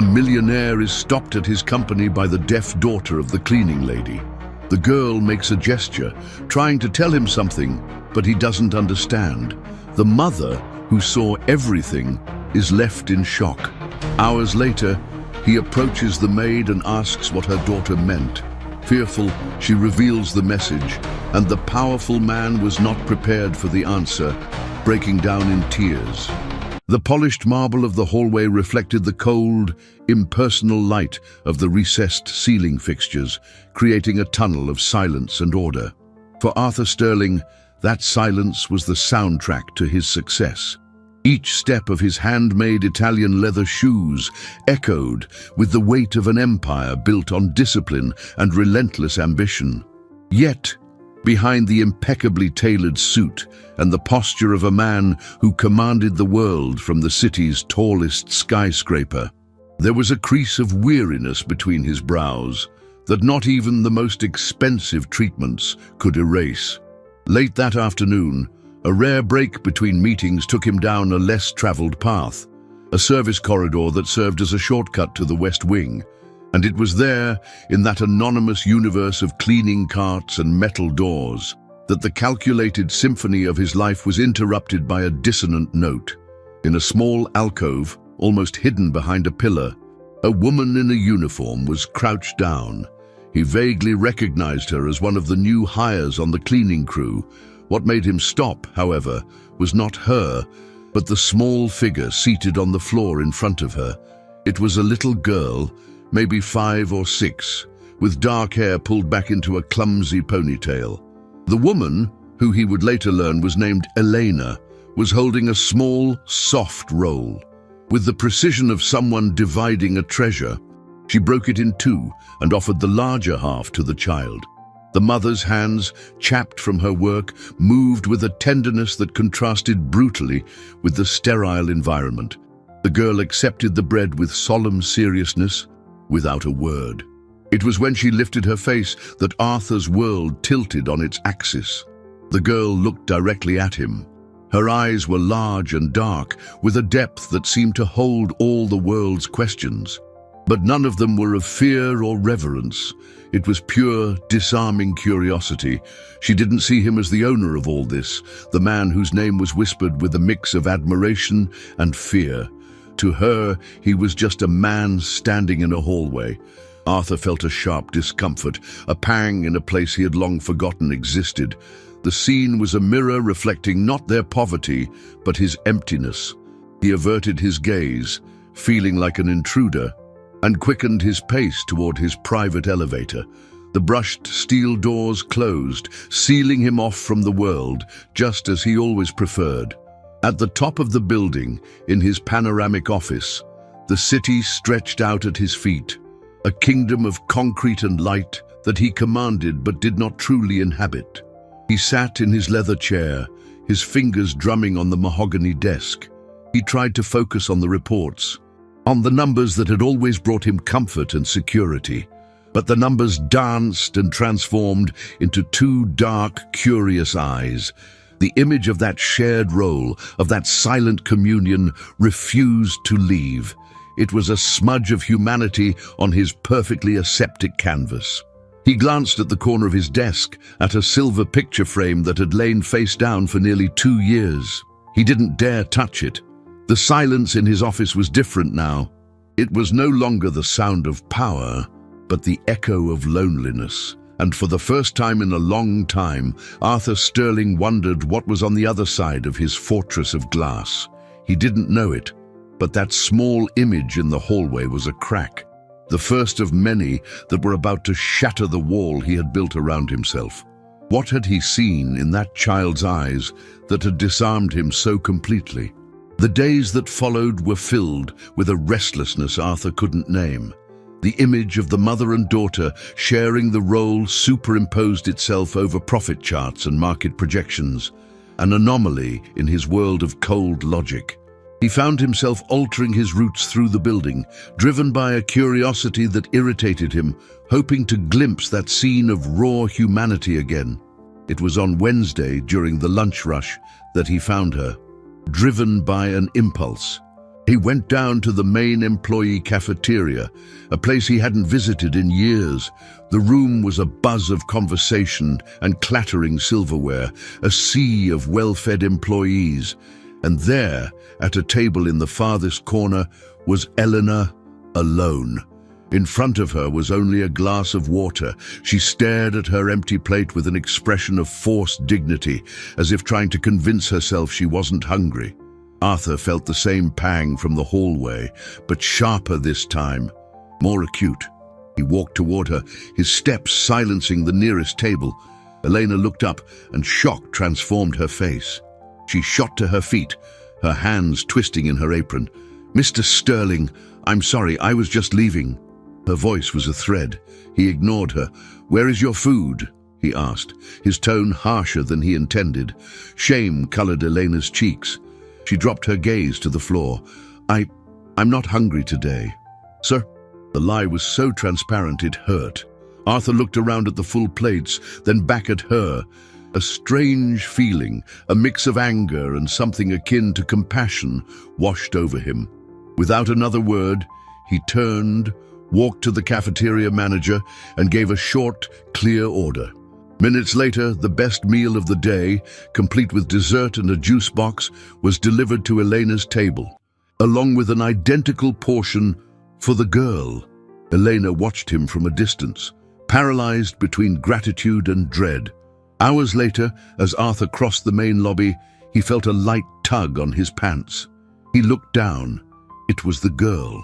A millionaire is stopped at his company by the deaf daughter of the cleaning lady. The girl makes a gesture, trying to tell him something, but he doesn't understand. The mother, who saw everything, is left in shock. Hours later, he approaches the maid and asks what her daughter meant. Fearful, she reveals the message, and the powerful man was not prepared for the answer, breaking down in tears. The polished marble of the hallway reflected the cold, impersonal light of the recessed ceiling fixtures, creating a tunnel of silence and order. For Arthur Sterling, that silence was the soundtrack to his success. Each step of his handmade Italian leather shoes echoed with the weight of an empire built on discipline and relentless ambition. Yet, behind the impeccably tailored suit and the posture of a man who commanded the world from the city's tallest skyscraper, there was a crease of weariness between his brows that not even the most expensive treatments could erase. Late that afternoon, a rare break between meetings took him down a less traveled path, a service corridor that served as a shortcut to the West Wing. And it was there, in that anonymous universe of cleaning carts and metal doors, that the calculated symphony of his life was interrupted by a dissonant note. In a small alcove, almost hidden behind a pillar, a woman in a uniform was crouched down. He vaguely recognized her as one of the new hires on the cleaning crew. What made him stop, however, was not her, but the small figure seated on the floor in front of her. It was a little girl, maybe 5 or 6, with dark hair pulled back into a clumsy ponytail. The woman, who he would later learn was named Elena, was holding a small, soft roll. With the precision of someone dividing a treasure, she broke it in two and offered the larger half to the child. The mother's hands, chapped from her work, moved with a tenderness that contrasted brutally with the sterile environment. The girl accepted the bread with solemn seriousness, without a word. It was when she lifted her face that Arthur's world tilted on its axis. The girl looked directly at him. Her eyes were large and dark, with a depth that seemed to hold all the world's questions. But none of them were of fear or reverence. It was pure, disarming curiosity. She didn't see him as the owner of all this, the man whose name was whispered with a mix of admiration and fear. To her, he was just a man standing in a hallway. Arthur felt a sharp discomfort, a pang in a place he had long forgotten existed. The scene was a mirror reflecting not their poverty, but his emptiness. He averted his gaze, feeling like an intruder, and quickened his pace toward his private elevator. The brushed steel doors closed, sealing him off from the world, just as he always preferred. At the top of the building, in his panoramic office, the city stretched out at his feet, a kingdom of concrete and light that he commanded but did not truly inhabit. He sat in his leather chair, his fingers drumming on the mahogany desk. He tried to focus on the reports, on the numbers that had always brought him comfort and security. But the numbers danced and transformed into two dark, curious eyes. The image of that shared role, of that silent communion, refused to leave. It was a smudge of humanity on his perfectly aseptic canvas. He glanced at the corner of his desk, at a silver picture frame that had lain face down for nearly 2 years. He didn't dare touch it. The silence in his office was different now. It was no longer the sound of power, but the echo of loneliness. And for the first time in a long time, Arthur Sterling wondered what was on the other side of his fortress of glass. He didn't know it, but that small image in the hallway was a crack, the first of many that were about to shatter the wall he had built around himself. What had he seen in that child's eyes that had disarmed him so completely? The days that followed were filled with a restlessness Arthur couldn't name. The image of the mother and daughter sharing the role superimposed itself over profit charts and market projections, an anomaly in his world of cold logic. He found himself altering his routes through the building, driven by a curiosity that irritated him, hoping to glimpse that scene of raw humanity again. It was on Wednesday, during the lunch rush, that he found her, driven by an impulse. He went down to the main employee cafeteria, a place he hadn't visited in years. The room was a buzz of conversation and clattering silverware, a sea of well-fed employees. And there, at a table in the farthest corner, was Eleanor, alone. In front of her was only a glass of water. She stared at her empty plate with an expression of forced dignity, as if trying to convince herself she wasn't hungry. Arthur felt the same pang from the hallway, but sharper this time, more acute. He walked toward her, his steps silencing the nearest table. Elena looked up, and shock transformed her face. She shot to her feet, her hands twisting in her apron. "Mr. Sterling, I'm sorry, I was just leaving." Her voice was a thread. He ignored her. "Where is your food?" he asked, his tone harsher than he intended. Shame colored Elena's cheeks. She dropped her gaze to the floor. I'm not hungry today." "Sir?" The lie was so transparent it hurt. Arthur looked around at the full plates, then back at her. A strange feeling, a mix of anger and something akin to compassion, washed over him. Without another word, he turned, walked to the cafeteria manager, and gave a short, clear order. Minutes later, the best meal of the day, complete with dessert and a juice box, was delivered to Elena's table, along with an identical portion for the girl. Elena watched him from a distance, paralyzed between gratitude and dread. Hours later, as Arthur crossed the main lobby, he felt a light tug on his pants. He looked down. It was the girl,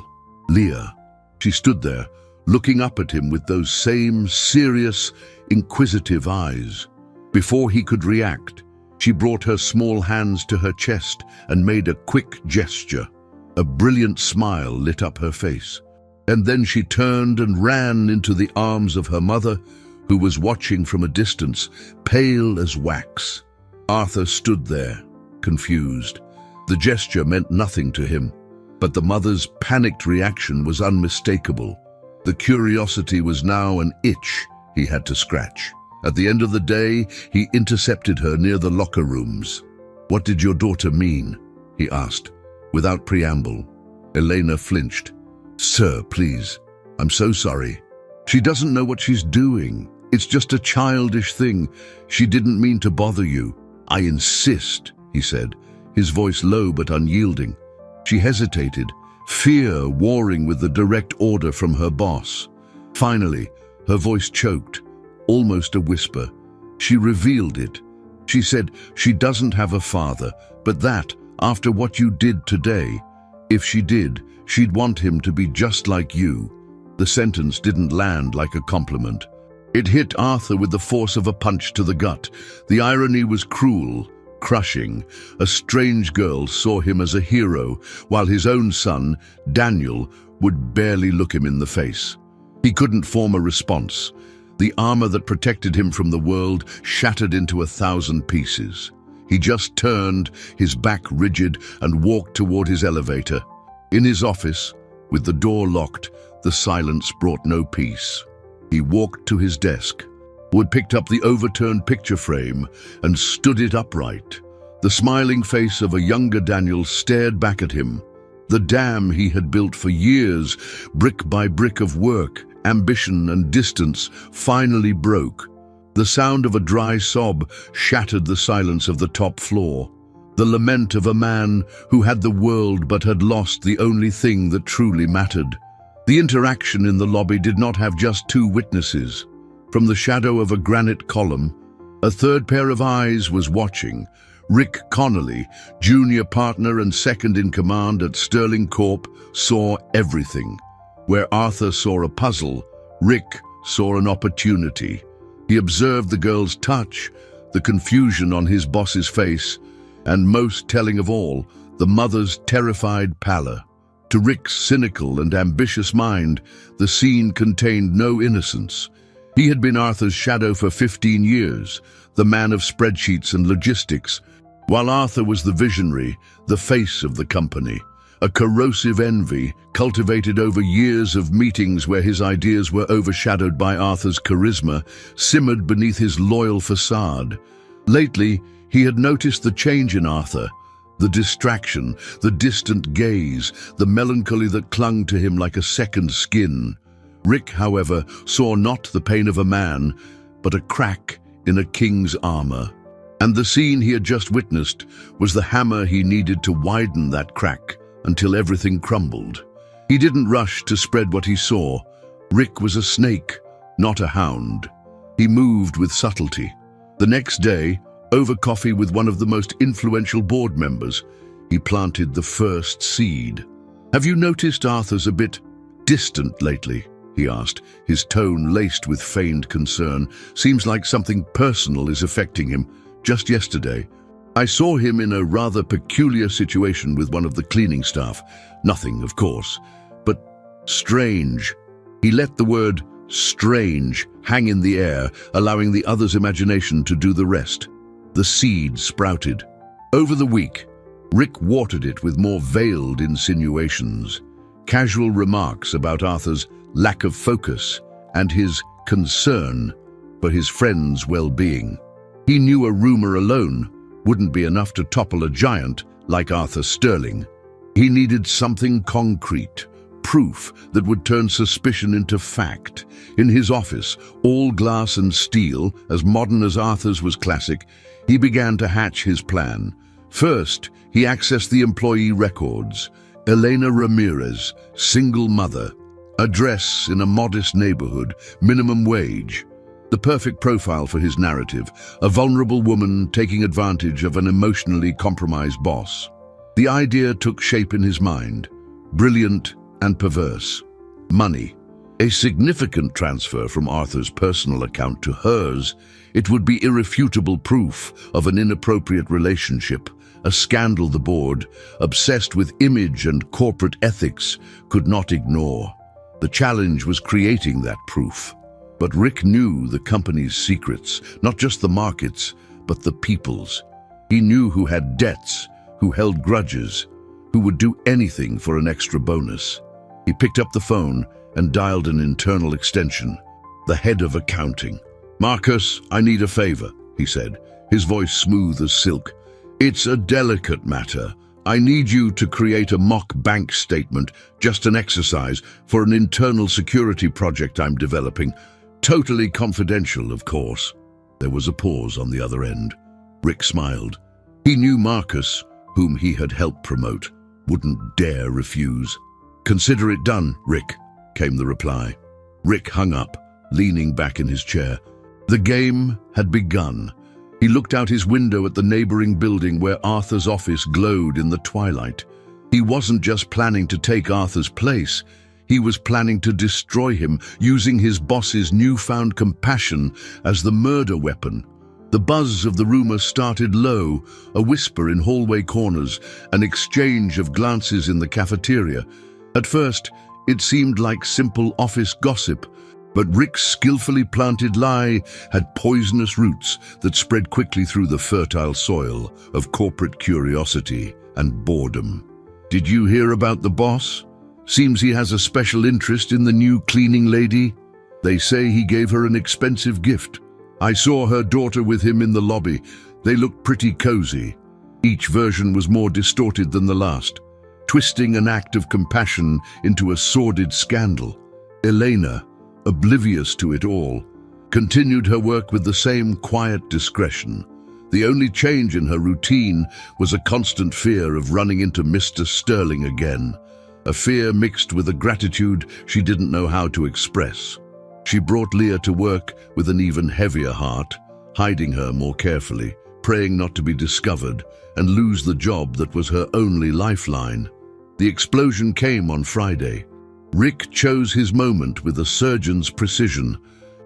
Leah. She stood there, looking up at him with those same serious, inquisitive eyes. Before he could react, she brought her small hands to her chest and made a quick gesture. A brilliant smile lit up her face. And then she turned and ran into the arms of her mother, who was watching from a distance, pale as wax. Arthur stood there, confused. The gesture meant nothing to him, but the mother's panicked reaction was unmistakable. The curiosity was now an itch he had to scratch. At the end of the day, he intercepted her near the locker rooms. "What did your daughter mean?" he asked, without preamble. Elena flinched. "Sir, please. I'm so sorry. She doesn't know what she's doing. It's just a childish thing. She didn't mean to bother you." "I insist," he said, his voice low but unyielding. She hesitated, fear warring with the direct order from her boss. Finally, her voice choked, almost a whisper. She revealed it. She said she doesn't have a father, but that, after what you did today, if she did, she'd want him to be just like you. The sentence didn't land like a compliment. It hit Arthur with the force of a punch to the gut. The irony was cruel, crushing. A strange girl saw him as a hero, while his own son, Daniel, would barely look him in the face. He couldn't form a response. The armor that protected him from the world shattered into 1,000 pieces. He just turned, his back rigid, and walked toward his elevator. In his office, with the door locked, the silence brought no peace. He walked to his desk. Wood picked up the overturned picture frame and stood it upright. The smiling face of a younger Daniel stared back at him. The dam he had built for years, brick by brick of work, ambition and distance, finally broke. The sound of a dry sob shattered the silence of the top floor. The lament of a man who had the world but had lost the only thing that truly mattered. The interaction in the lobby did not have just two witnesses. From the shadow of a granite column, a third pair of eyes was watching. Rick Connolly, junior partner and second in command at Sterling Corp, saw everything. Where Arthur saw a puzzle, Rick saw an opportunity. He observed the girl's touch, the confusion on his boss's face, and most telling of all, the mother's terrified pallor. To Rick's cynical and ambitious mind, the scene contained no innocence. He had been Arthur's shadow for 15 years, the man of spreadsheets and logistics, while Arthur was the visionary, the face of the company. A corrosive envy, cultivated over years of meetings where his ideas were overshadowed by Arthur's charisma, simmered beneath his loyal facade. Lately, he had noticed the change in Arthur, The distraction, the distant gaze, the melancholy that clung to him like a second skin. Rick, however, saw not the pain of a man, but a crack in a king's armor. And the scene he had just witnessed was the hammer he needed to widen that crack until everything crumbled. He didn't rush to spread what he saw. Rick was a snake, not a hound. He moved with subtlety. The next day, over coffee with one of the most influential board members, he planted the first seed. "Have you noticed Arthur's a bit distant lately?" he asked, his tone laced with feigned concern. "Seems like something personal is affecting him. Just yesterday, I saw him in a rather peculiar situation with one of the cleaning staff. Nothing, of course, but strange." He let the word strange hang in the air, allowing the other's imagination to do the rest. The seed sprouted. Over the week, Rick watered it with more veiled insinuations, casual remarks about Arthur's lack of focus and his concern for his friend's well-being. He knew a rumor alone wouldn't be enough to topple a giant like Arthur Sterling. He needed something concrete, proof that would turn suspicion into fact. In his office, all glass and steel, as modern as Arthur's was classic, he began to hatch his plan. First, he accessed the employee records. Elena Ramirez, single mother, address in a modest neighborhood, minimum wage. The perfect profile for his narrative, a vulnerable woman taking advantage of an emotionally compromised boss. The idea took shape in his mind, brilliant and perverse. Money. A significant transfer from Arthur's personal account to hers. It would be irrefutable proof of an inappropriate relationship, a scandal the board, obsessed with image and corporate ethics, could not ignore. The challenge was creating that proof. But Rick knew the company's secrets, not just the markets, but the people's. He knew who had debts, who held grudges, who would do anything for an extra bonus. He picked up the phone and dialed an internal extension. The head of accounting. "Marcus, I need a favor," he said, his voice smooth as silk. "It's a delicate matter. I need you to create a mock bank statement, just an exercise, for an internal security project I'm developing. Totally confidential, of course." There was a pause on the other end. Rick smiled. He knew Marcus, whom he had helped promote, wouldn't dare refuse. "Consider it done, Rick," came the reply. Rick hung up, leaning back in his chair. The game had begun. He looked out his window at the neighboring building where Arthur's office glowed in the twilight. He wasn't just planning to take Arthur's place. He was planning to destroy him, using his boss's newfound compassion as the murder weapon. The buzz of the rumor started low, a whisper in hallway corners, an exchange of glances in the cafeteria. At first, it seemed like simple office gossip, but Rick's skillfully planted lie had poisonous roots that spread quickly through the fertile soil of corporate curiosity and boredom. "Did you hear about the boss? Seems he has a special interest in the new cleaning lady. They say he gave her an expensive gift. I saw her daughter with him in the lobby. They looked pretty cozy." Each version was more distorted than the last, twisting an act of compassion into a sordid scandal. Elena, oblivious to it all, continued her work with the same quiet discretion. The only change in her routine was a constant fear of running into Mr. Sterling again, a fear mixed with a gratitude she didn't know how to express. She brought Leah to work with an even heavier heart, hiding her more carefully, praying not to be discovered and lose the job that was her only lifeline. The explosion came on Friday. Rick chose his moment with a surgeon's precision.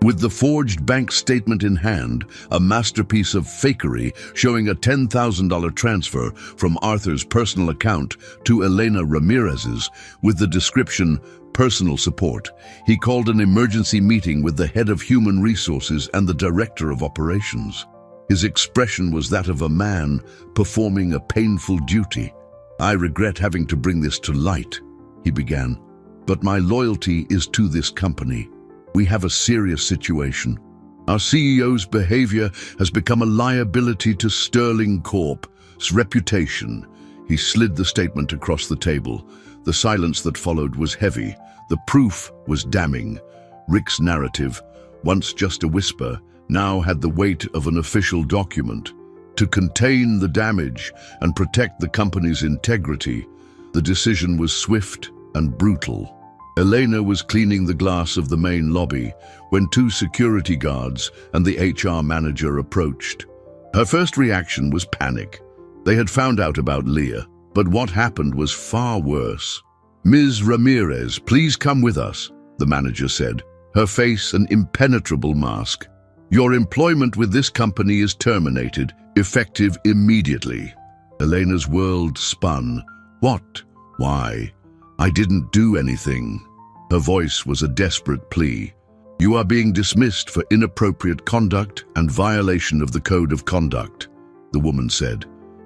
With the forged bank statement in hand, a masterpiece of fakery showing a $10,000 transfer from Arthur's personal account to Elena Ramirez's, with the description, "personal support," he called an emergency meeting with the head of human resources and the director of operations. His expression was that of a man performing a painful duty. "I regret having to bring this to light," he began, "but my loyalty is to this company. We have a serious situation. Our CEO's behavior has become a liability to Sterling Corp's reputation. He slid the statement across the table. The silence that followed was heavy. The proof was damning. Rick's narrative, once just a whisper, now had the weight of an official document. To contain the damage and protect the company's integrity, the decision was swift and brutal. Elena was cleaning the glass of the main lobby when two security guards and the HR manager approached. Her first reaction was panic. They had found out about Leah, but what happened was far worse. "Ms. Ramirez, please come with us," the manager said, her face an impenetrable mask. "Your employment with this company is terminated, effective immediately." Elena's world spun. What? Why? I didn't do anything. Her voice was a desperate plea. "You are being dismissed for inappropriate conduct and violation of the code of conduct," the woman said,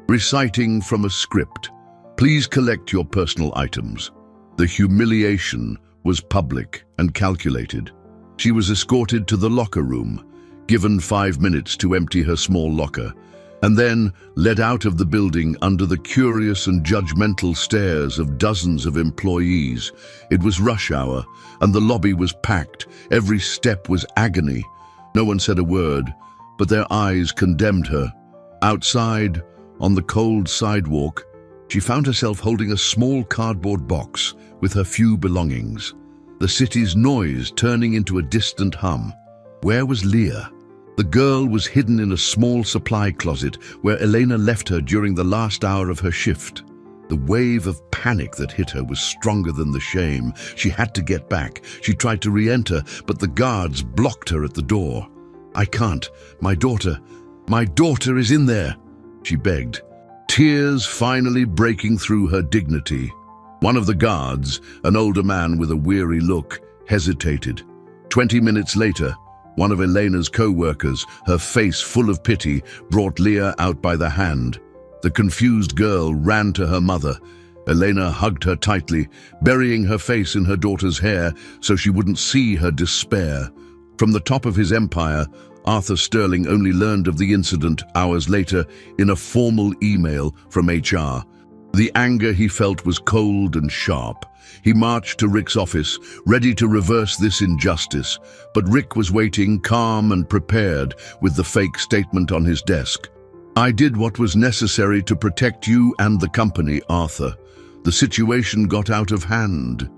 reciting from a script. "Please collect your personal items." The humiliation was public and calculated. She was escorted to the locker room, given 5 minutes to empty her small locker, and then led out of the building under the curious and judgmental stares of dozens of employees. It was rush hour, and the lobby was packed. Every step was agony. No one said a word, but their eyes condemned her. Outside, on the cold sidewalk, she found herself holding a small cardboard box with her few belongings, the city's noise turning into a distant hum. Where was Leah? The girl was hidden in a small supply closet where Elena left her during the last hour of her shift. The wave of panic that hit her was stronger than the shame. She had to get back. She tried to re-enter, but the guards blocked her at the door. "I can't. My daughter is in there," she begged, tears finally breaking through her dignity. One of the guards, an older man with a weary look, hesitated. 20 minutes later, one of Elena's co-workers, her face full of pity, brought Leah out by the hand. The confused girl ran to her mother. Elena hugged her tightly, burying her face in her daughter's hair so she wouldn't see her despair. From the top of his empire, Arthur Sterling only learned of the incident hours later in a formal email from HR. The anger he felt was cold and sharp. He marched to Rick's office, ready to reverse this injustice, but Rick was waiting, calm and prepared, with the fake statement on his desk. "I did what was necessary to protect you and the company, Arthur. The situation got out of hand."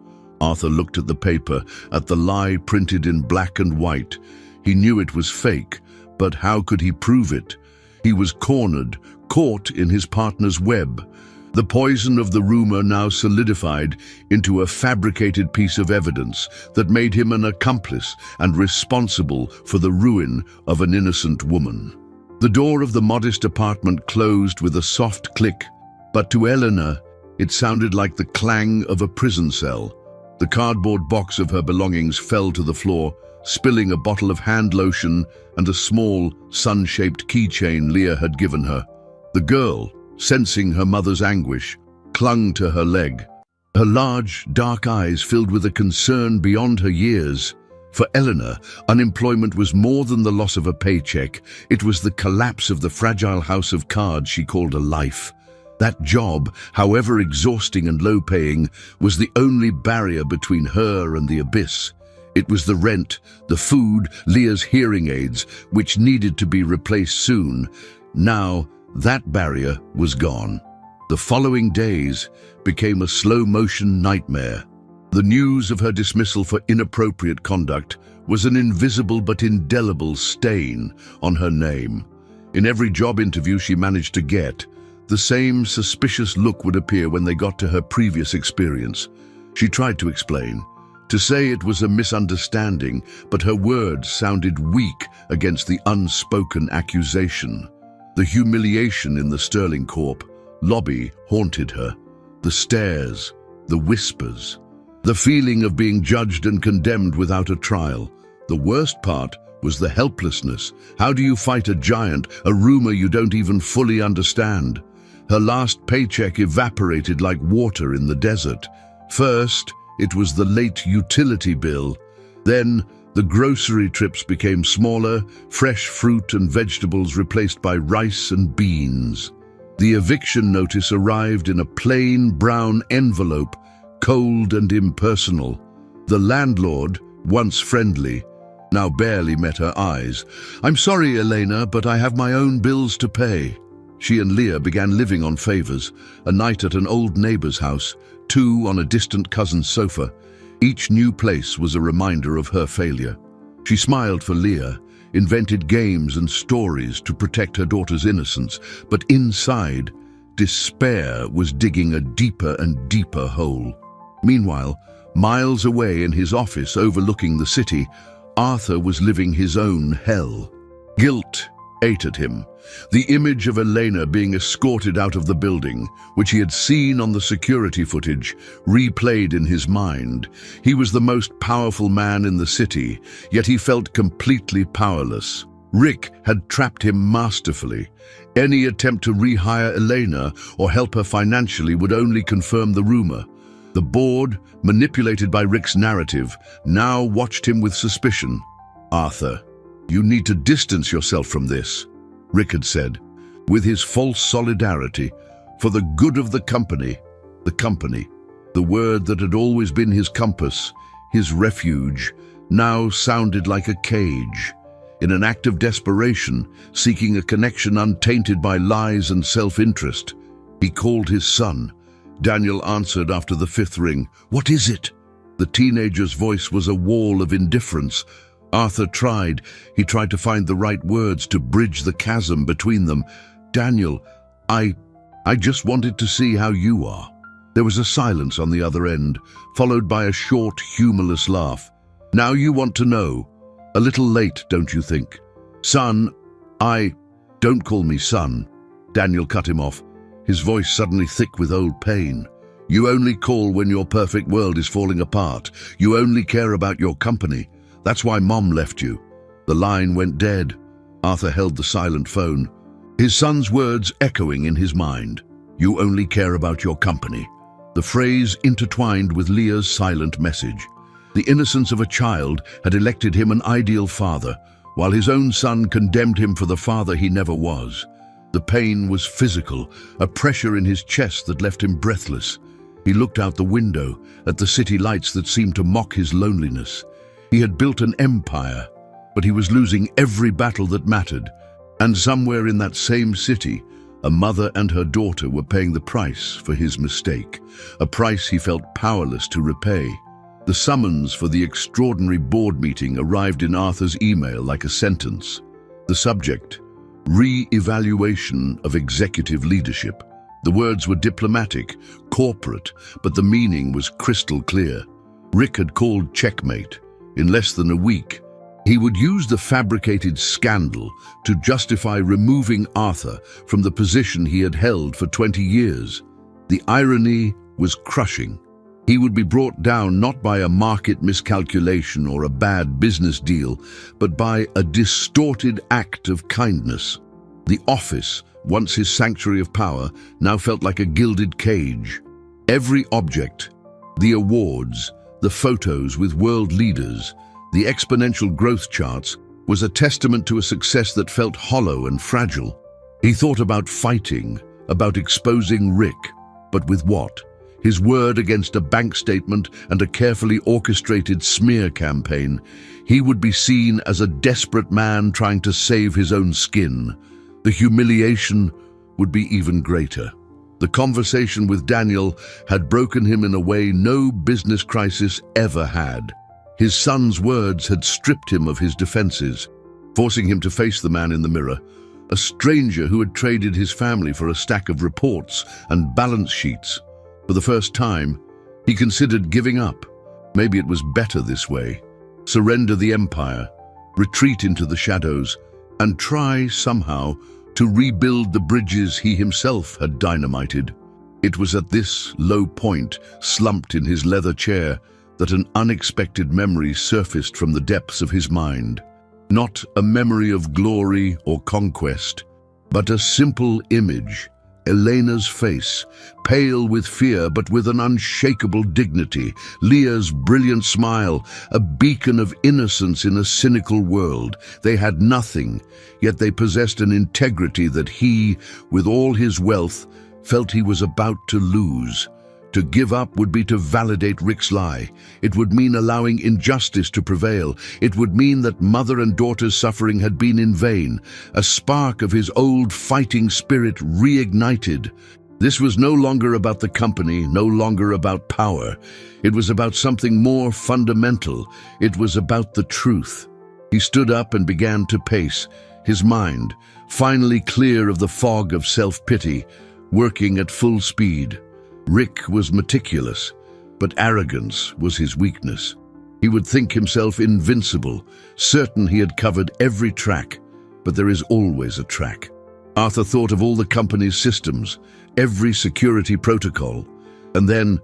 Arthur looked at the paper, at the lie printed in black and white. He knew it was fake, but how could he prove it? He was cornered, caught in his partner's web. The poison of the rumor now solidified into a fabricated piece of evidence that made him an accomplice and responsible for the ruin of an innocent woman. The door of the modest apartment closed with a soft click, but to Eleanor, it sounded like the clang of a prison cell. The cardboard box of her belongings fell to the floor, spilling a bottle of hand lotion and a small, sun-shaped keychain Leah had given her. The girl, sensing her mother's anguish, clung to her leg. Her large, dark eyes filled with a concern beyond her years. For Eleanor, unemployment was more than the loss of a paycheck. It was the collapse of the fragile house of cards she called a life. That job, however exhausting and low-paying, was the only barrier between her and the abyss. It was the rent, the food, Leah's hearing aids, which needed to be replaced soon. Now, that barrier was gone. The following days became a slow-motion nightmare. The news of her dismissal for inappropriate conduct was an invisible but indelible stain on her name. In every job interview she managed to get, the same suspicious look would appear when they got to her previous experience. She tried to explain, to say it was a misunderstanding, but her words sounded weak against the unspoken accusation. The humiliation in the Sterling Corp lobby haunted her. The stares, the whispers, the feeling of being judged and condemned without a trial. The worst part was the helplessness. How do you fight a giant, a rumor you don't even fully understand? Her last paycheck evaporated like water in the desert. First, it was the late utility bill. Then, the grocery trips became smaller, fresh fruit and vegetables replaced by rice and beans. The eviction notice arrived in a plain brown envelope, cold and impersonal. The landlord, once friendly, now barely met her eyes. "I'm sorry, Elena, but I have my own bills to pay." She and Leah began living on favors, a night at an old neighbor's house, two on a distant cousin's sofa. Each new place was a reminder of her failure. She smiled for Leah, invented games and stories to protect her daughter's innocence, but inside, despair was digging a deeper and deeper hole. Meanwhile, miles away in his office overlooking the city, Arthur was living his own hell. Guilt ate at him. The image of Elena being escorted out of the building, which he had seen on the security footage, replayed in his mind. He was the most powerful man in the city, yet he felt completely powerless. Rick had trapped him masterfully. Any attempt to rehire Elena or help her financially would only confirm the rumor. The board, manipulated by Rick's narrative, now watched him with suspicion. "Arthur, you need to distance yourself from this," Rick had said, with his false solidarity, "for the good of the company." The word that had always been his compass, his refuge, now sounded like a cage. In an act of desperation, seeking a connection untainted by lies and self-interest, he called his son. Daniel answered after the fifth ring. "What is it?" The teenager's voice was a wall of indifference. Arthur tried. He tried to find the right words to bridge the chasm between them. "Daniel, I just wanted to see how you are." There was a silence on the other end, followed by a short, humorless laugh. "Now you want to know. A little late, don't you think?" "Son, don't call me son." Daniel cut him off, his voice suddenly thick with old pain. "You only call when your perfect world is falling apart. You only care about your company. That's why Mom left you." The line went dead. Arthur held the silent phone, his son's words echoing in his mind. "You only care about your company." The phrase intertwined with Leah's silent message. The innocence of a child had elected him an ideal father, while his own son condemned him for the father he never was. The pain was physical, a pressure in his chest that left him breathless. He looked out the window at the city lights that seemed to mock his loneliness. He had built an empire, but he was losing every battle that mattered. And somewhere in that same city, a mother and her daughter were paying the price for his mistake, a price he felt powerless to repay. The summons for the extraordinary board meeting arrived in Arthur's email like a sentence. The subject: re-evaluation of executive leadership. The words were diplomatic, corporate, but the meaning was crystal clear. Rick had called checkmate. In less than a week, he would use the fabricated scandal to justify removing Arthur from the position he had held for 20 years. The irony was crushing. He would be brought down not by a market miscalculation or a bad business deal, but by a distorted act of kindness. The office, once his sanctuary of power, now felt like a gilded cage. Every object, the awards, the photos with world leaders, the exponential growth charts, was a testament to a success that felt hollow and fragile. He thought about fighting, about exposing Rick, but with what? His word against a bank statement and a carefully orchestrated smear campaign. He would be seen as a desperate man trying to save his own skin. The humiliation would be even greater. The conversation with Daniel had broken him in a way no business crisis ever had. His son's words had stripped him of his defenses, forcing him to face the man in the mirror, a stranger who had traded his family for a stack of reports and balance sheets. For the first time, he considered giving up. Maybe it was better this way. Surrender the empire, retreat into the shadows, and try somehow to rebuild the bridges he himself had dynamited. It was at this low point, slumped in his leather chair, that an unexpected memory surfaced from the depths of his mind. Not a memory of glory or conquest, but a simple image, Elena's face, pale with fear but with an unshakable dignity, Leah's brilliant smile, a beacon of innocence in a cynical world. They had nothing, yet they possessed an integrity that he, with all his wealth, felt he was about to lose. To give up would be to validate Rick's lie. It would mean allowing injustice to prevail. It would mean that mother and daughter's suffering had been in vain. A spark of his old fighting spirit reignited. This was no longer about the company, no longer about power. It was about something more fundamental. It was about the truth. He stood up and began to pace, his mind, finally clear of the fog of self-pity, working at full speed. Rick was meticulous, but arrogance was his weakness. He would think himself invincible, certain he had covered every track, but there is always a track. Arthur thought of all the company's systems, every security protocol, and then,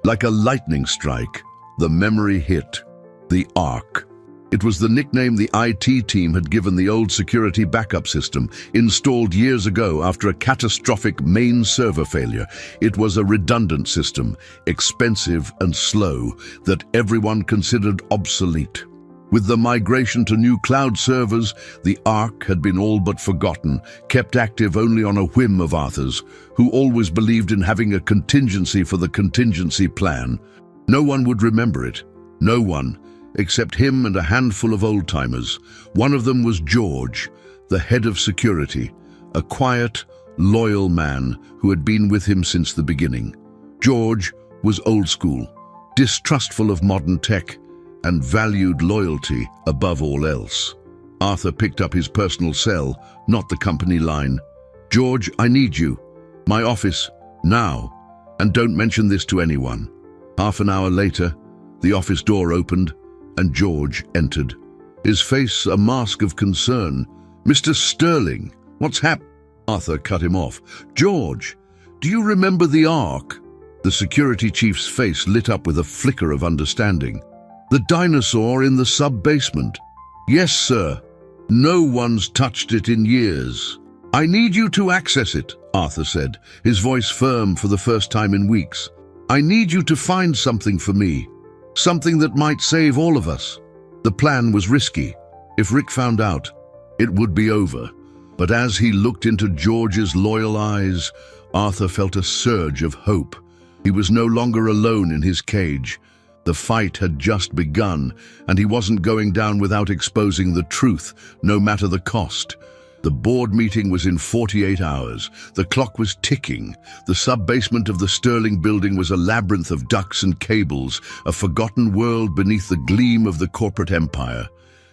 like a lightning strike, the memory hit. The Ark. It was the nickname the IT team had given the old security backup system, installed years ago after a catastrophic main server failure. It was a redundant system, expensive and slow, that everyone considered obsolete. With the migration to new cloud servers, the Ark had been all but forgotten, kept active only on a whim of Arthur's, who always believed in having a contingency for the contingency plan. No one would remember it. No one. Except him and a handful of old-timers. One of them was George, the head of security, a quiet, loyal man who had been with him since the beginning. George was old school, distrustful of modern tech, and valued loyalty above all else. Arthur picked up his personal cell, not the company line. "George, I need you. My office, now. And don't mention this to anyone." Half an hour later, the office door opened, and George entered. His face a mask of concern. "Mr. Sterling, what's happened?" Arthur cut him off. "George, do you remember the Ark?" The security chief's face lit up with a flicker of understanding. "The dinosaur in the sub-basement." "Yes, sir. No one's touched it in years." "I need you to access it," Arthur said, his voice firm for the first time in weeks. "I need you to find something for me. Something that might save all of us." The plan was risky. If Rick found out, it would be over. But as he looked into George's loyal eyes, Arthur felt a surge of hope. He was no longer alone in his cage. The fight had just begun, and he wasn't going down without exposing the truth, no matter the cost. The board meeting was in 48 hours. The clock was ticking. The sub-basement of the Sterling building was a labyrinth of ducts and cables, a forgotten world beneath the gleam of the corporate empire.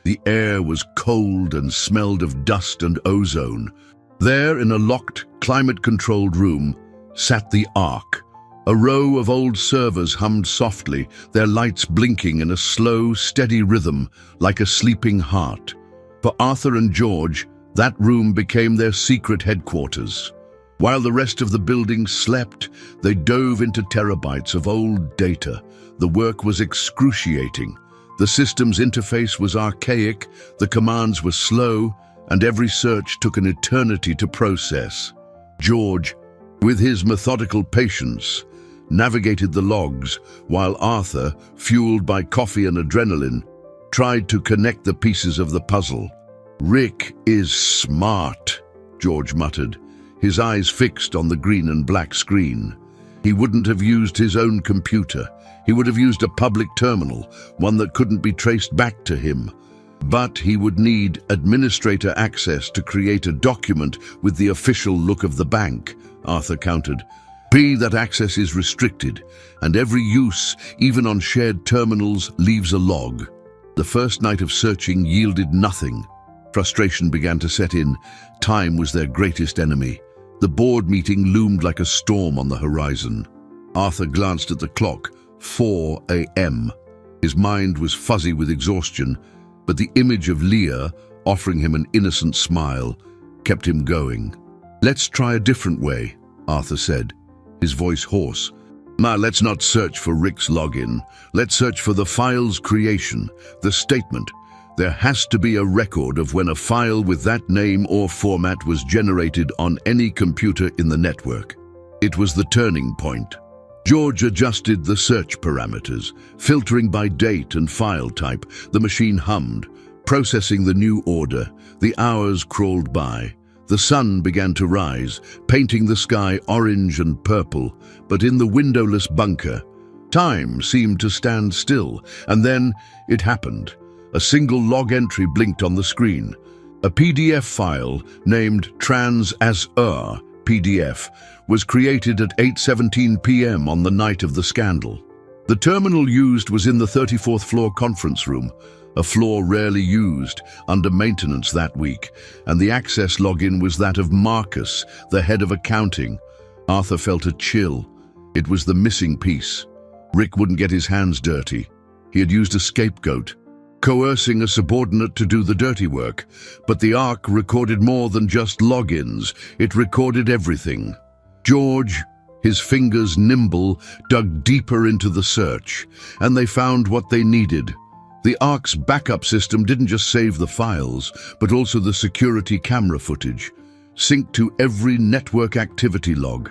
The air was cold and smelled of dust and ozone. There, in a locked, climate-controlled room, sat the Ark. A row of old servers hummed softly, their lights blinking in a slow, steady rhythm, like a sleeping heart. For Arthur and George, that room became their secret headquarters. While the rest of the building slept, they dove into terabytes of old data. The work was excruciating. The system's interface was archaic, the commands were slow, and every search took an eternity to process. George, with his methodical patience, navigated the logs, while Arthur, fueled by coffee and adrenaline, tried to connect the pieces of the puzzle. "Rick is smart," George muttered, his eyes fixed on the green and black screen. He wouldn't have used his own computer. He would have used a public terminal, one that couldn't be traced back to him. But he would need administrator access to create a document with the official look of the bank, Arthur countered. "Be that access is restricted, and every use, even on shared terminals, leaves a log." The first night of searching yielded nothing. Frustration began to set in. Time was their greatest enemy. The board meeting loomed like a storm on the horizon. Arthur glanced at the clock. 4 a.m. His mind was fuzzy with exhaustion, but the image of Leah, offering him an innocent smile, kept him going. "Let's try a different way," Arthur said, his voice hoarse. Let's not search for Rick's login. Let's search for the file's creation, the statement, There has to be a record of when a file with that name or format was generated on any computer in the network. It was the turning point. George adjusted the search parameters, filtering by date and file type. The machine hummed, processing the new order. The hours crawled by. The sun began to rise, painting the sky orange and purple, but in the windowless bunker, time seemed to stand still, and then it happened. A single log entry blinked on the screen. A PDF file named Trans-as-Ur PDF was created at 8:17 p.m. on the night of the scandal. The terminal used was in the 34th floor conference room, a floor rarely used, under maintenance that week, and the access login was that of Marcus, the head of accounting. Arthur felt a chill. It was the missing piece. Rick wouldn't get his hands dirty. He had used a scapegoat, coercing a subordinate to do the dirty work. But the Ark recorded more than just logins. It recorded everything. George, his fingers nimble, dug deeper into the search, and they found what they needed. The Ark's backup system didn't just save the files, but also the security camera footage, synced to every network activity log.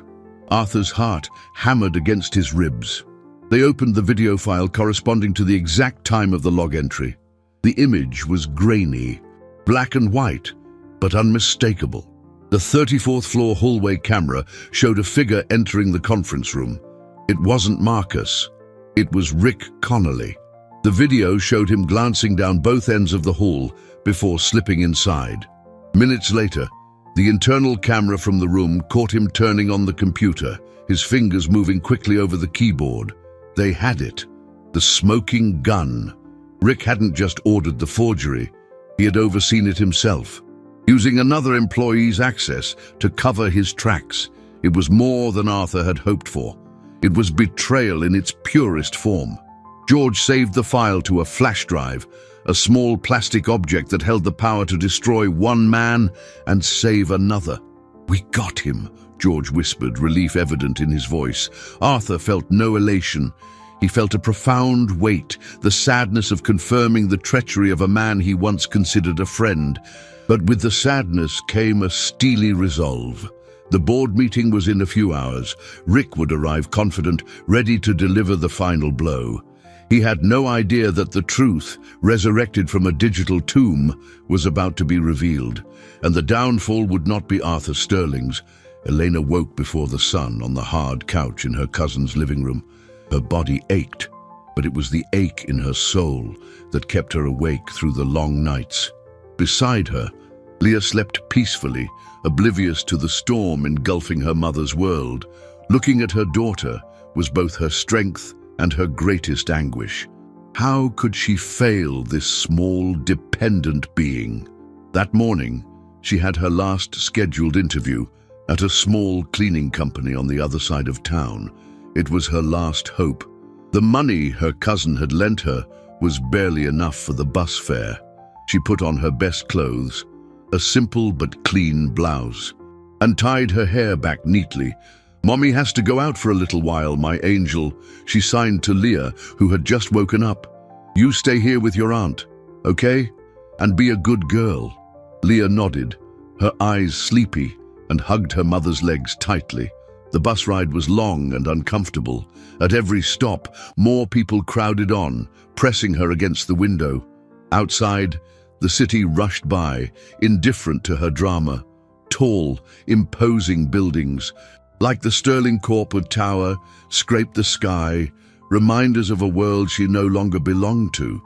Arthur's heart hammered against his ribs. They opened the video file corresponding to the exact time of the log entry. The image was grainy, black and white, but unmistakable. The 34th floor hallway camera showed a figure entering the conference room. It wasn't Marcus. It was Rick Connolly. The video showed him glancing down both ends of the hall before slipping inside. Minutes later, the internal camera from the room caught him turning on the computer, his fingers moving quickly over the keyboard. They had it. The smoking gun. Rick hadn't just ordered the forgery. He had overseen it himself, using another employee's access to cover his tracks. It was more than Arthur had hoped for. It was betrayal in its purest form. George saved the file to a flash drive, a small plastic object that held the power to destroy one man and save another. "We got him," George whispered, relief evident in his voice. Arthur felt no elation. He felt a profound weight, the sadness of confirming the treachery of a man he once considered a friend. But with the sadness came a steely resolve. The board meeting was in a few hours. Rick would arrive confident, ready to deliver the final blow. He had no idea that the truth, resurrected from a digital tomb, was about to be revealed, and the downfall would not be Arthur Sterling's. Elena woke before the sun on the hard couch in her cousin's living room. Her body ached, but it was the ache in her soul that kept her awake through the long nights. Beside her, Leah slept peacefully, oblivious to the storm engulfing her mother's world. Looking at her daughter was both her strength and her greatest anguish. How could she fail this small, dependent being? That morning, she had her last scheduled interview at a small cleaning company on the other side of town. It was her last hope. The money her cousin had lent her was barely enough for the bus fare. She put on her best clothes, a simple but clean blouse, and tied her hair back neatly. "Mommy has to go out for a little while, my angel," she signed to Leah, who had just woken up. "You stay here with your aunt, okay? And be a good girl." Leah nodded, her eyes sleepy, and hugged her mother's legs tightly. The bus ride was long and uncomfortable. At every stop, more people crowded on, pressing her against the window. Outside, the city rushed by, indifferent to her drama. Tall, imposing buildings, like the Sterling Corporate Tower, scraped the sky, reminders of a world she no longer belonged to.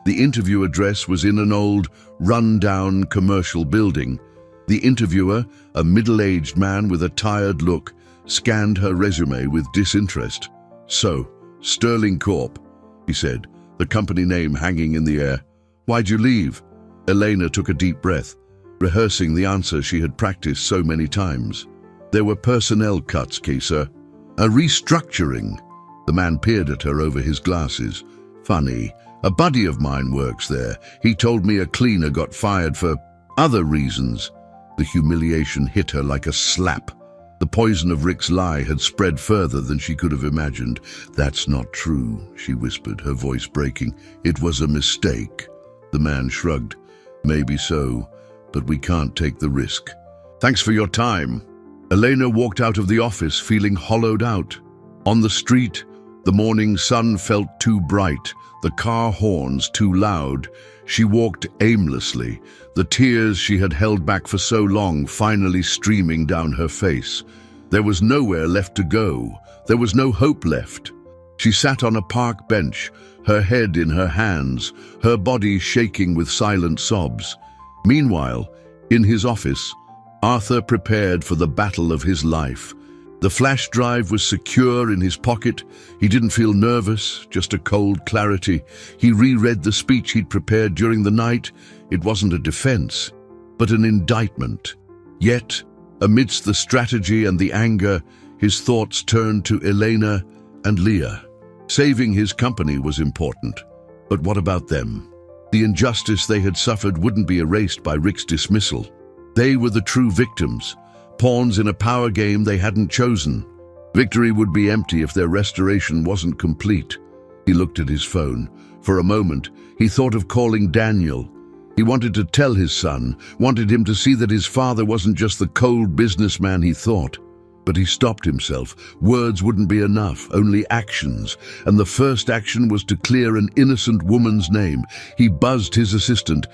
The interview address was in an old, run-down commercial building. The interviewer, a middle-aged man with a tired look, scanned her resume with disinterest. "So, Sterling Corp," he said, the company name hanging in the air. "Why'd you leave?" Elena took a deep breath, rehearsing the answer she had practiced so many times. "There were personnel cuts, Kisa. A restructuring." The man peered at her over his glasses. "Funny. A buddy of mine works there. He told me a cleaner got fired for other reasons." The humiliation hit her like a slap. The poison of Rick's lie had spread further than she could have imagined. "That's not true," she whispered, her voice breaking. "It was a mistake." The man shrugged. Maybe so, but we can't take the risk. Thanks for your time. Elena walked out of the office feeling hollowed out. On the street, the morning sun felt too bright, the car horns too loud. She walked aimlessly, the tears she had held back for so long finally streaming down her face. There was nowhere left to go. There was no hope left. She sat on a park bench, her head in her hands, her body shaking with silent sobs. Meanwhile, in his office, Arthur prepared for the battle of his life. The flash drive was secure in his pocket. He didn't feel nervous, just a cold clarity. He reread the speech he'd prepared during the night. It wasn't a defense, but an indictment. Yet, amidst the strategy and the anger, his thoughts turned to Elena and Leah. Saving his company was important, but what about them? The injustice they had suffered wouldn't be erased by Rick's dismissal. They were the true victims, pawns in a power game they hadn't chosen. Victory would be empty if their restoration wasn't complete. He looked at his phone. For a moment, he thought of calling Daniel. He wanted to tell his son, wanted him to see that his father wasn't just the cold businessman he thought. But he stopped himself. Words wouldn't be enough, only actions. And the first action was to clear an innocent woman's name. He buzzed his assistant.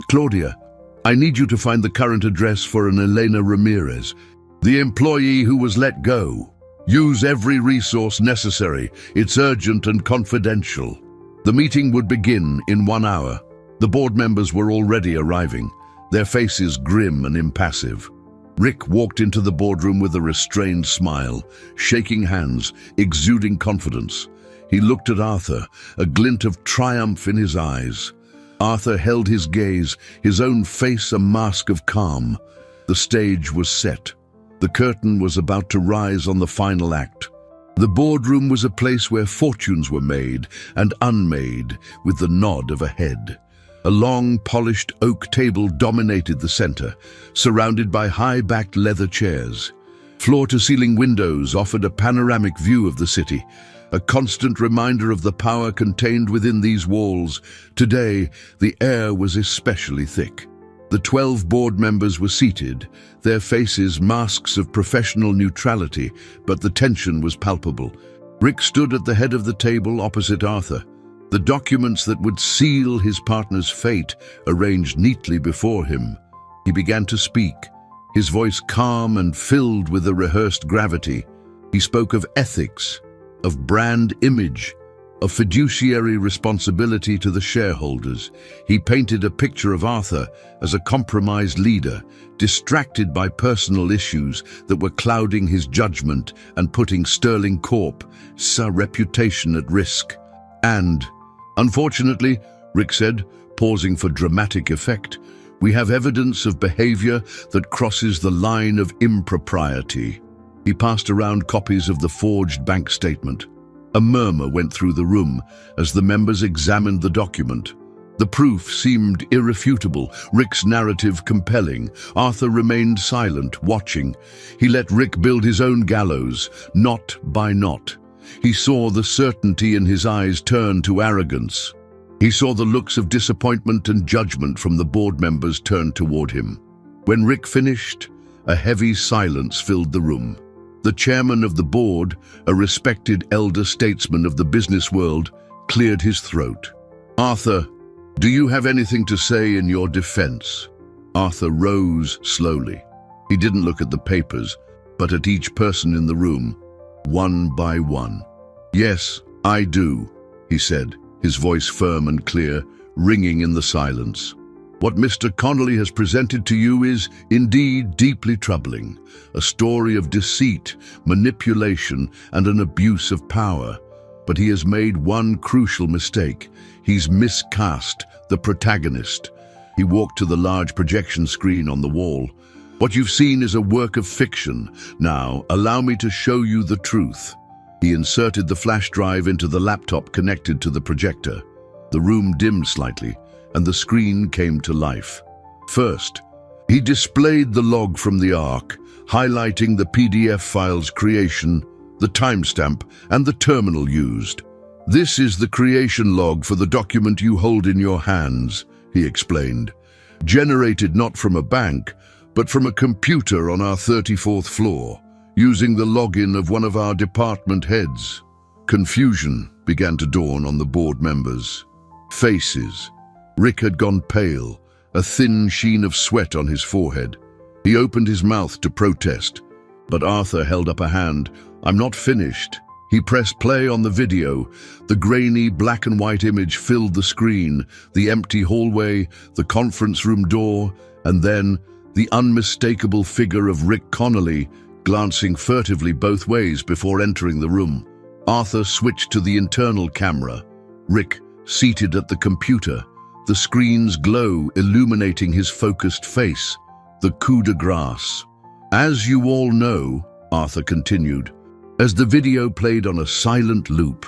"Claudia, I need you to find the current address for an Elena Ramirez, the employee who was let go. Use every resource necessary. It's urgent and confidential." The meeting would begin in 1 hour. The board members were already arriving, their faces grim and impassive. Rick walked into the boardroom with a restrained smile, shaking hands, exuding confidence. He looked at Arthur, a glint of triumph in his eyes. Arthur held his gaze, his own face a mask of calm. The stage was set. The curtain was about to rise on the final act. The boardroom was a place where fortunes were made and unmade with the nod of a head. A long, polished oak table dominated the center, surrounded by high-backed leather chairs. Floor-to-ceiling windows offered a panoramic view of the city, a constant reminder of the power contained within these walls. Today, the air was especially thick. The 12 board members were seated, their faces masks of professional neutrality, but the tension was palpable. Rick stood at the head of the table opposite Arthur. The documents that would seal his partner's fate arranged neatly before him. He began to speak, his voice calm and filled with a rehearsed gravity. He spoke of ethics, of brand image, of fiduciary responsibility to the shareholders. He painted a picture of Arthur as a compromised leader, distracted by personal issues that were clouding his judgment and putting Sterling Corp's reputation at risk. And, unfortunately, Rick said, pausing for dramatic effect, we have evidence of behavior that crosses the line of impropriety. He passed around copies of the forged bank statement. A murmur went through the room as the members examined the document. The proof seemed irrefutable, Rick's narrative compelling. Arthur remained silent, watching. He let Rick build his own gallows, knot by knot. He saw the certainty in his eyes turn to arrogance. He saw the looks of disappointment and judgment from the board members turn toward him. When Rick finished, a heavy silence filled the room. The chairman of the board, a respected elder statesman of the business world, cleared his throat. "Arthur, do you have anything to say in your defense?" Arthur rose slowly. He didn't look at the papers, but at each person in the room, one by one. "Yes, I do," he said, his voice firm and clear, ringing in the silence. "What Mr. Connolly has presented to you is, indeed, deeply troubling. A story of deceit, manipulation, and an abuse of power. But he has made one crucial mistake. He's miscast the protagonist." He walked to the large projection screen on the wall. "What you've seen is a work of fiction. Now, allow me to show you the truth." He inserted the flash drive into the laptop connected to the projector. The room dimmed slightly, and the screen came to life. First, he displayed the log from the Ark, highlighting the PDF file's creation, the timestamp, and the terminal used. "This is the creation log for the document you hold in your hands," he explained. "Generated not from a bank, but from a computer on our 34th floor, using the login of one of our department heads." Confusion began to dawn on the board members. Faces. Rick had gone pale, a thin sheen of sweat on his forehead. He opened his mouth to protest, but Arthur held up a hand. "I'm not finished." He pressed play on the video. The grainy black and white image filled the screen, the empty hallway, the conference room door, and then the unmistakable figure of Rick Connolly, glancing furtively both ways before entering the room. Arthur switched to the internal camera. Rick, seated at the computer, the screen's glow illuminating his focused face. The coup de grace. "As you all know," Arthur continued, as the video played on a silent loop,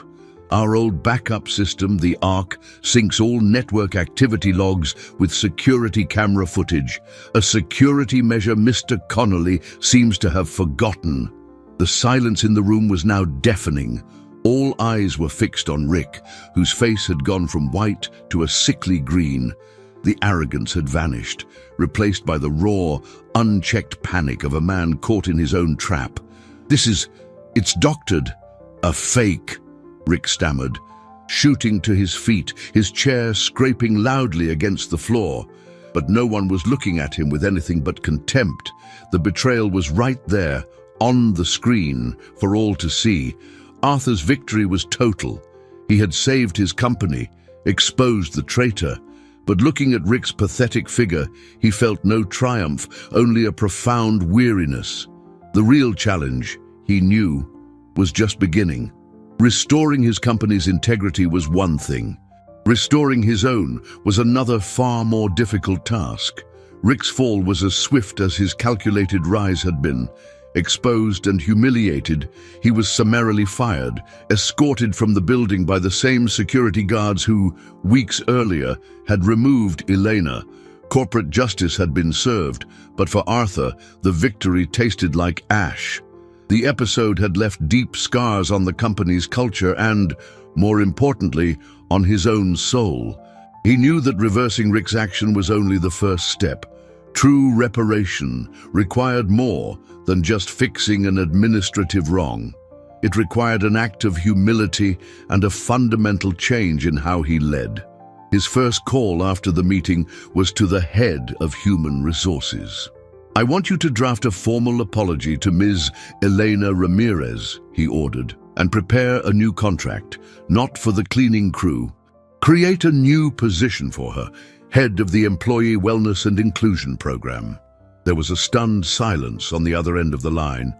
"our old backup system, the Arc, syncs all network activity logs with security camera footage, a security measure Mr. Connolly seems to have forgotten." The silence in the room was now deafening. All eyes were fixed on Rick, whose face had gone from white to a sickly green. The arrogance had vanished, replaced by the raw, unchecked panic of a man caught in his own trap. It's doctored." "A fake," Rick stammered, shooting to his feet, his chair scraping loudly against the floor. But no one was looking at him with anything but contempt. The betrayal was right there, on the screen, for all to see. Arthur's victory was total. He had saved his company, exposed the traitor. But looking at Rick's pathetic figure, he felt no triumph, only a profound weariness. The real challenge, he knew, was just beginning. Restoring his company's integrity was one thing. Restoring his own was another far more difficult task. Rick's fall was as swift as his calculated rise had been. Exposed and humiliated, he was summarily fired, escorted from the building by the same security guards who, weeks earlier, had removed Elena. Corporate justice had been served, but for Arthur, the victory tasted like ash. The episode had left deep scars on the company's culture and, more importantly, on his own soul. He knew that reversing Rick's action was only the first step. True reparation required more than just fixing an administrative wrong. It required an act of humility and a fundamental change in how he led. His first call after the meeting was to the head of human resources. "I want you to draft a formal apology to Ms. Elena Ramirez," he ordered, "and prepare a new contract, not for the cleaning crew. Create a new position for her, head of the Employee Wellness and Inclusion Program." There was a stunned silence on the other end of the line.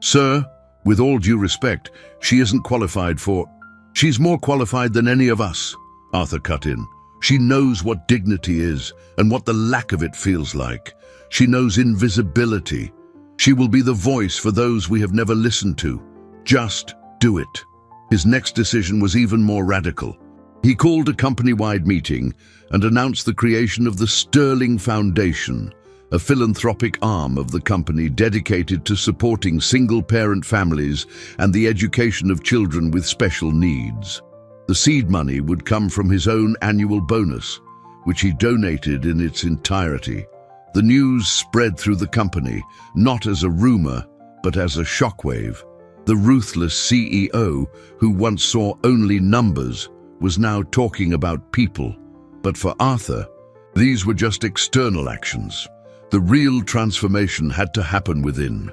"Sir, with all due respect, she isn't qualified for—" "She's more qualified than any of us," Arthur cut in. "She knows what dignity is and what the lack of it feels like. She knows invisibility. She will be the voice for those we have never listened to. Just do it." His next decision was even more radical. He called a company-wide meeting and announced the creation of the Sterling Foundation, a philanthropic arm of the company dedicated to supporting single-parent families and the education of children with special needs. The seed money would come from his own annual bonus, which he donated in its entirety. The news spread through the company, not as a rumor, but as a shockwave. The ruthless CEO, who once saw only numbers, was now talking about people. But for Arthur, these were just external actions. The real transformation had to happen within.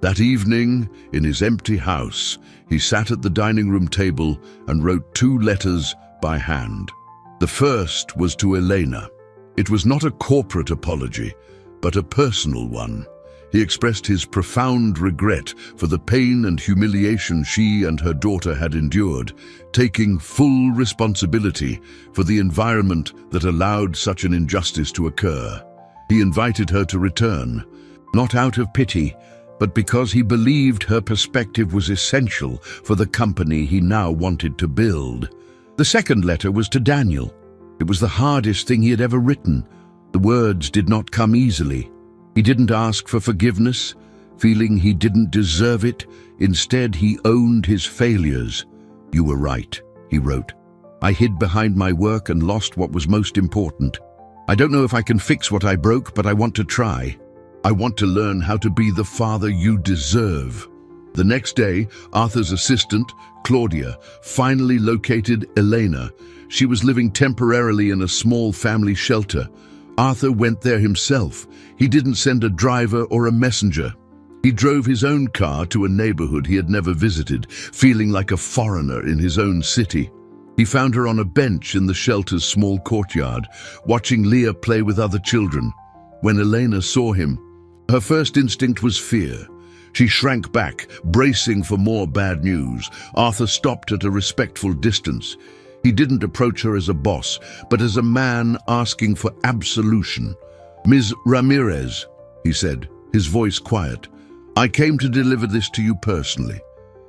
That evening, in his empty house, he sat at the dining room table and wrote 2 letters by hand. The first was to Elena. It was not a corporate apology, but a personal one. He expressed his profound regret for the pain and humiliation she and her daughter had endured, taking full responsibility for the environment that allowed such an injustice to occur. He invited her to return, not out of pity, but because he believed her perspective was essential for the company he now wanted to build. The second letter was to Daniel. It was the hardest thing he had ever written. The words did not come easily. He didn't ask for forgiveness, feeling he didn't deserve it. Instead, he owned his failures. "You were right," he wrote. "I hid behind my work and lost what was most important. I don't know if I can fix what I broke, but I want to try. I want to learn how to be the father you deserve." The next day, Arthur's assistant, Claudia, finally located Elena. She was living temporarily in a small family shelter. Arthur went there himself. He didn't send a driver or a messenger. He drove his own car to a neighborhood he had never visited, feeling like a foreigner in his own city. He found her on a bench in the shelter's small courtyard, watching Leah play with other children. When Elena saw him, her first instinct was fear. She shrank back, bracing for more bad news. Arthur stopped at a respectful distance. He didn't approach her as a boss, but as a man asking for absolution. "Ms. Ramirez," he said, his voice quiet, "I came to deliver this to you personally."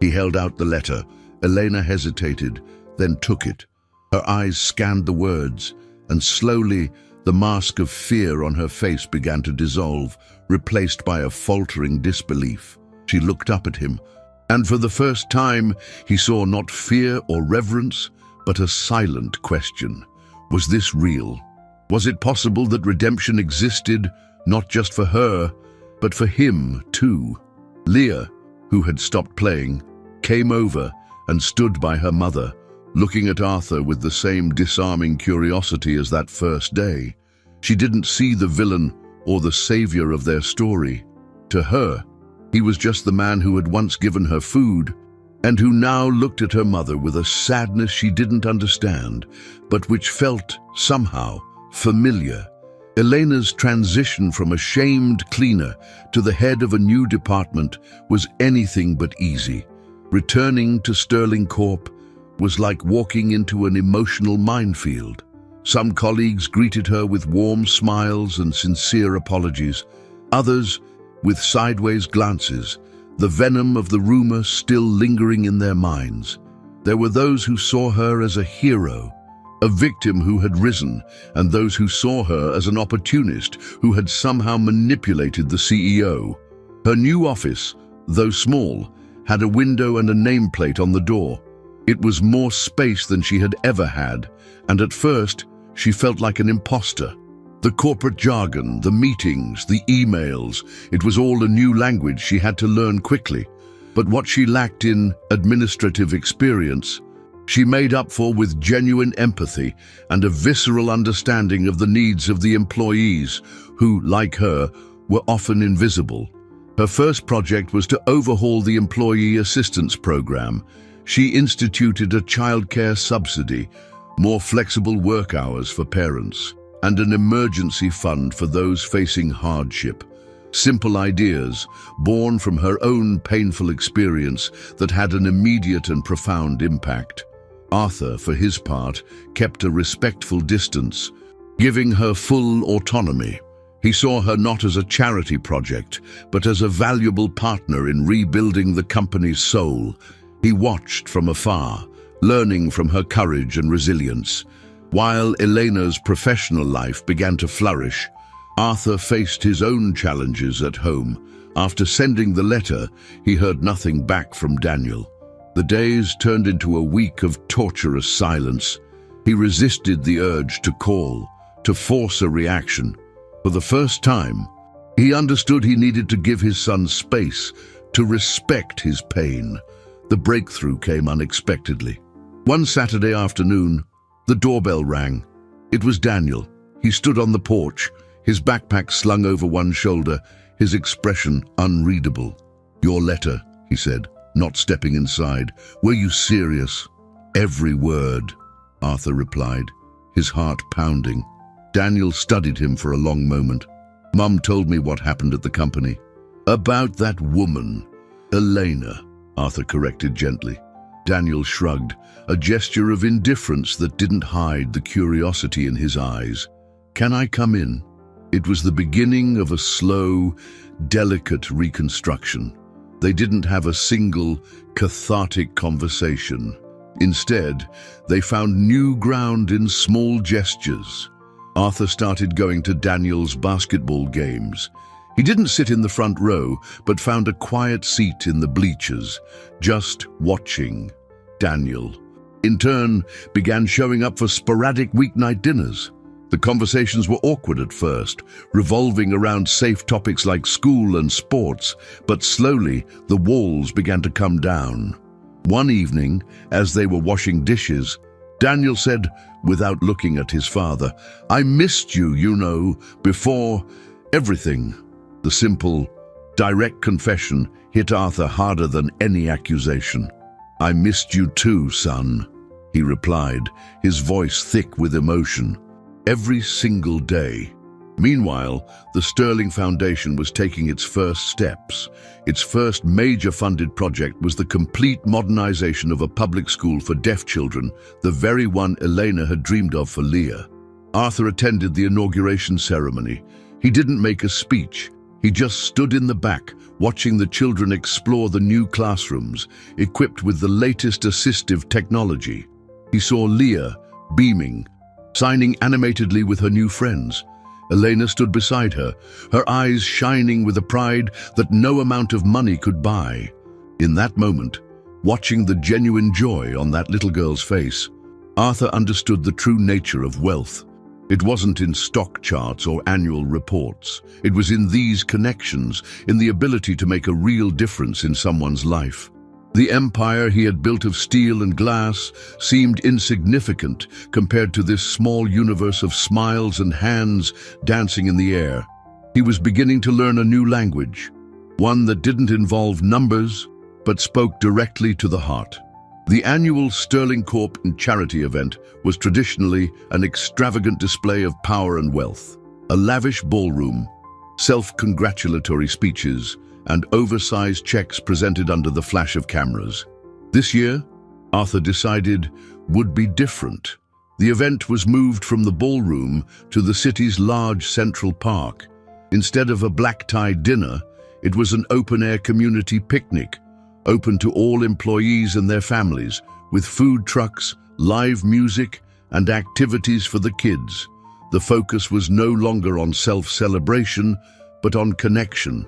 He held out the letter. Elena hesitated, then took it. Her eyes scanned the words, and slowly the mask of fear on her face began to dissolve, replaced by a faltering disbelief. She looked up at him, and for the first time he saw not fear or reverence, but a silent question. Was this real? Was it possible that redemption existed, not just for her, but for him too? Leah, who had stopped playing, came over and stood by her mother, looking at Arthur with the same disarming curiosity as that first day. She didn't see the villain or the savior of their story. To her, he was just the man who had once given her food, and who now looked at her mother with a sadness she didn't understand, but which felt, somehow, familiar. Elena's transition from a shamed cleaner to the head of a new department was anything but easy. Returning to Sterling Corp was like walking into an emotional minefield. Some colleagues greeted her with warm smiles and sincere apologies, others with sideways glances, the venom of the rumor still lingering in their minds. There were those who saw her as a hero, a victim who had risen, and those who saw her as an opportunist who had somehow manipulated the CEO. Her new office, though small, had a window and a nameplate on the door. It was more space than she had ever had, and at first she felt like an imposter. The corporate jargon, the meetings, the emails, it was all a new language she had to learn quickly. But what she lacked in administrative experience, she made up for with genuine empathy and a visceral understanding of the needs of the employees, who, like her, were often invisible. Her first project was to overhaul the employee assistance program. She instituted a childcare subsidy, more flexible work hours for parents, and an emergency fund for those facing hardship. Simple ideas, born from her own painful experience, that had an immediate and profound impact. Arthur, for his part, kept a respectful distance, giving her full autonomy. He saw her not as a charity project, but as a valuable partner in rebuilding the company's soul. He watched from afar, learning from her courage and resilience. While Elena's professional life began to flourish, Arthur faced his own challenges at home. After sending the letter, he heard nothing back from Daniel. The days turned into a week of torturous silence. He resisted the urge to call, to force a reaction. For the first time, he understood he needed to give his son space, to respect his pain. The breakthrough came unexpectedly. One Saturday afternoon, the doorbell rang. It was Daniel. He stood on the porch, his backpack slung over one shoulder, his expression unreadable. "Your letter," he said, not stepping inside. "Were you serious?" "Every word," Arthur replied, his heart pounding. Daniel studied him for a long moment. "Mum told me what happened at the company." "About that woman, Elena," Arthur corrected gently. Daniel shrugged, a gesture of indifference that didn't hide the curiosity in his eyes. "Can I come in?" It was the beginning of a slow, delicate reconstruction. They didn't have a single, cathartic conversation. Instead, they found new ground in small gestures. Arthur started going to Daniel's basketball games. He didn't sit in the front row, but found a quiet seat in the bleachers, just watching. Daniel, in turn, began showing up for sporadic weeknight dinners. The conversations were awkward at first, revolving around safe topics like school and sports, but slowly the walls began to come down. One evening, as they were washing dishes, Daniel said, without looking at his father, "I missed you, before everything." The simple, direct confession hit Arthur harder than any accusation. "I missed you too, son," he replied, his voice thick with emotion. "Every single day." Meanwhile, the Sterling Foundation was taking its first steps. Its first major funded project was the complete modernization of a public school for deaf children, the very one Elena had dreamed of for Leah. Arthur attended the inauguration ceremony. He didn't make a speech. He just stood in the back, watching the children explore the new classrooms, equipped with the latest assistive technology. He saw Leah, beaming, signing animatedly with her new friends. Elena stood beside her, her eyes shining with a pride that no amount of money could buy. In that moment, watching the genuine joy on that little girl's face, Arthur understood the true nature of wealth. It wasn't in stock charts or annual reports. It was in these connections, in the ability to make a real difference in someone's life. The empire he had built of steel and glass seemed insignificant compared to this small universe of smiles and hands dancing in the air. He was beginning to learn a new language, one that didn't involve numbers, but spoke directly to the heart. The annual Sterling Corp charity event was traditionally an extravagant display of power and wealth. A lavish ballroom, self-congratulatory speeches, and oversized checks presented under the flash of cameras. This year, Arthur decided, would be different. The event was moved from the ballroom to the city's large central park. Instead of a black-tie dinner, it was an open-air community picnic, open to all employees and their families, with food trucks, live music, and activities for the kids. The focus was no longer on self-celebration, but on connection.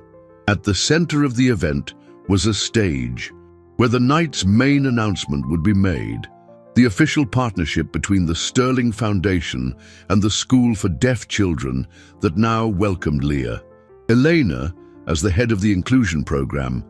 At the center of the event was a stage where the night's main announcement would be made. The official partnership between the Sterling Foundation and the School for Deaf Children that now welcomed Leah. Elena, as the head of the inclusion program,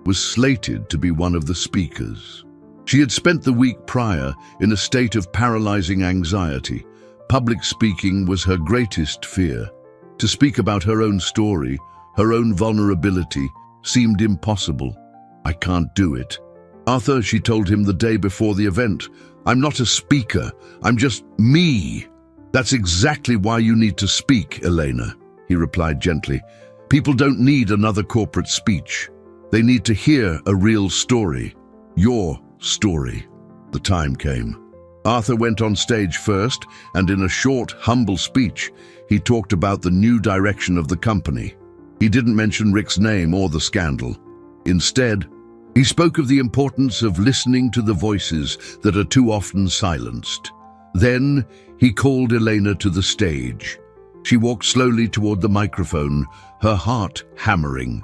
was slated to be one of the speakers. She had spent the week prior in a state of paralyzing anxiety. Public speaking was her greatest fear. To speak about her own story, her own vulnerability, seemed impossible. "I can't do it." "Arthur," she told him the day before the event, "I'm not a speaker, I'm just me." "That's exactly why you need to speak, Elena," he replied gently. "People don't need another corporate speech. They need to hear a real story. Your story." The time came. Arthur went on stage first, and in a short, humble speech, he talked about the new direction of the company. He didn't mention Rick's name or the scandal. Instead, he spoke of the importance of listening to the voices that are too often silenced. Then, he called Elena to the stage. She walked slowly toward the microphone, her heart hammering.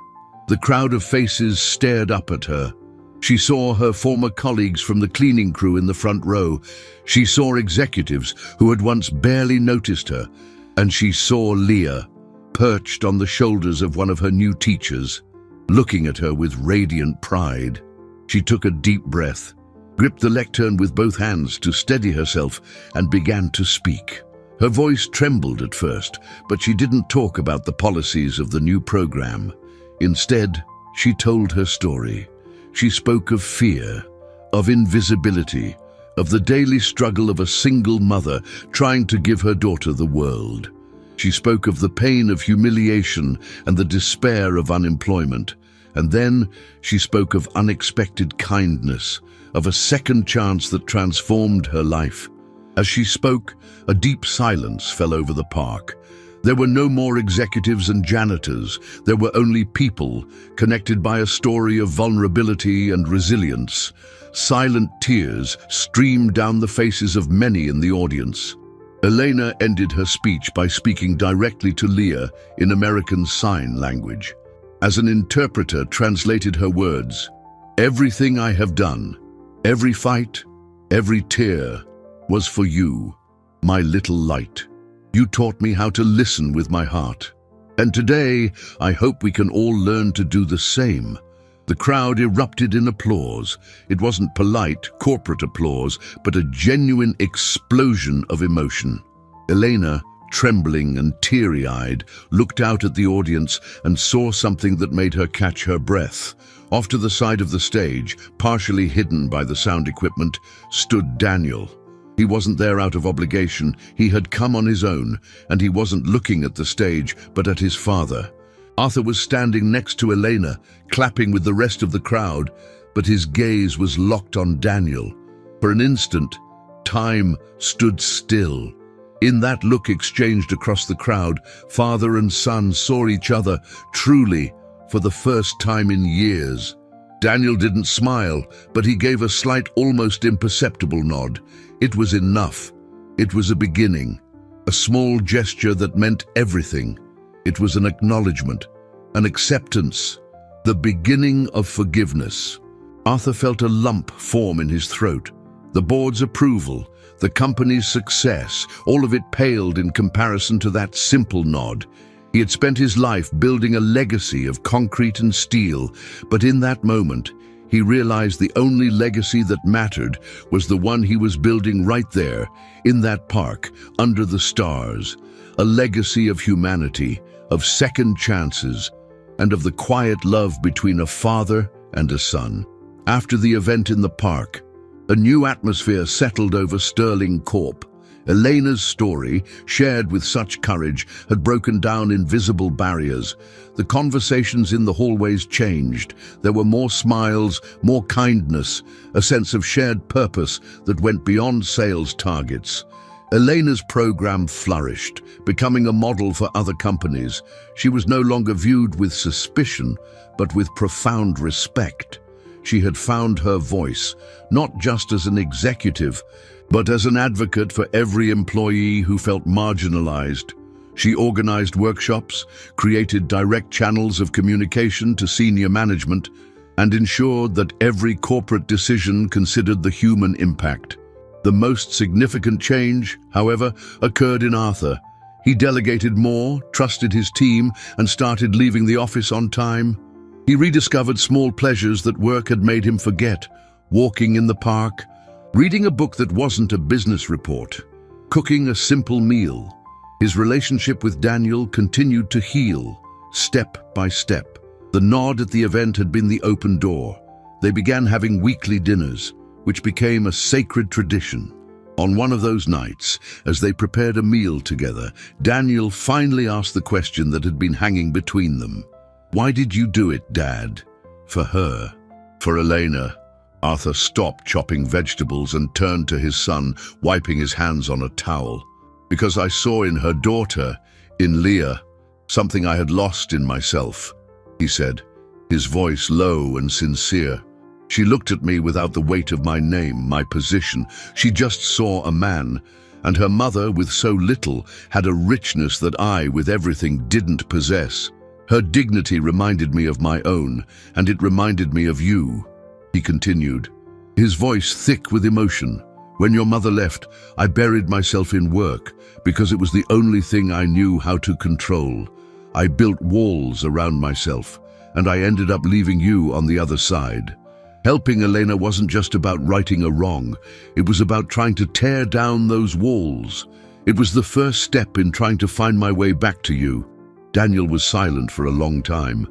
The crowd of faces stared up at her. She saw her former colleagues from the cleaning crew in the front row. She saw executives who had once barely noticed her. And she saw Leah, perched on the shoulders of one of her new teachers, looking at her with radiant pride. She took a deep breath, gripped the lectern with both hands to steady herself, and began to speak. Her voice trembled at first, but she didn't talk about the policies of the new program. Instead, she told her story. She spoke of fear, of invisibility, of the daily struggle of a single mother trying to give her daughter the world. She spoke of the pain of humiliation and the despair of unemployment. And then she spoke of unexpected kindness, of a second chance that transformed her life. As she spoke, a deep silence fell over the park. There were no more executives and janitors. There were only people, connected by a story of vulnerability and resilience. Silent tears streamed down the faces of many in the audience. Elena ended her speech by speaking directly to Leah in American Sign Language. As an interpreter translated her words, "Everything I have done, every fight, every tear, was for you, my little light. You taught me how to listen with my heart. And today, I hope we can all learn to do the same." The crowd erupted in applause. It wasn't polite, corporate applause, but a genuine explosion of emotion. Elena, trembling and teary-eyed, looked out at the audience and saw something that made her catch her breath. Off to the side of the stage, partially hidden by the sound equipment, stood Daniel. He wasn't there out of obligation. He had come on his own, and he wasn't looking at the stage, but at his father. Arthur was standing next to Elena, clapping with the rest of the crowd, but his gaze was locked on Daniel. For an instant, time stood still. In that look exchanged across the crowd, father and son saw each other truly for the first time in years. Daniel didn't smile, but he gave a slight, almost imperceptible nod. It was enough. It was a beginning, a small gesture that meant everything. It was an acknowledgement, an acceptance, the beginning of forgiveness. Arthur felt a lump form in his throat. The board's approval, the company's success, all of it paled in comparison to that simple nod. He had spent his life building a legacy of concrete and steel, but in that moment, he realized the only legacy that mattered was the one he was building right there, in that park, under the stars. A legacy of humanity, of second chances, and of the quiet love between a father and a son. After the event in the park, a new atmosphere settled over Sterling Corp. Elena's story, shared with such courage, had broken down invisible barriers. The conversations in the hallways changed. There were more smiles, more kindness, a sense of shared purpose that went beyond sales targets. Elena's program flourished, becoming a model for other companies. She was no longer viewed with suspicion, but with profound respect. She had found her voice, not just as an executive, but as an advocate for every employee who felt marginalized. She organized workshops, created direct channels of communication to senior management, and ensured that every corporate decision considered the human impact. The most significant change, however, occurred in Arthur. He delegated more, trusted his team, and started leaving the office on time. He rediscovered small pleasures that work had made him forget: walking in the park, reading a book that wasn't a business report, cooking a simple meal. His relationship with Daniel continued to heal, step by step. The nod at the event had been the open door. They began having weekly dinners, which became a sacred tradition. On one of those nights, as they prepared a meal together, Daniel finally asked the question that had been hanging between them. "Why did you do it, Dad?" "For her." "For Elena." Arthur stopped chopping vegetables and turned to his son, wiping his hands on a towel. "Because I saw in her daughter, in Leah, something I had lost in myself," he said, his voice low and sincere. "She looked at me without the weight of my name, my position. She just saw a man, and her mother, with so little, had a richness that I, with everything, didn't possess. Her dignity reminded me of my own, and it reminded me of you," he continued, his voice thick with emotion. "When your mother left, I buried myself in work because it was the only thing I knew how to control. I built walls around myself, and I ended up leaving you on the other side. Helping Elena wasn't just about righting a wrong. It was about trying to tear down those walls. It was the first step in trying to find my way back to you." Daniel was silent for a long time,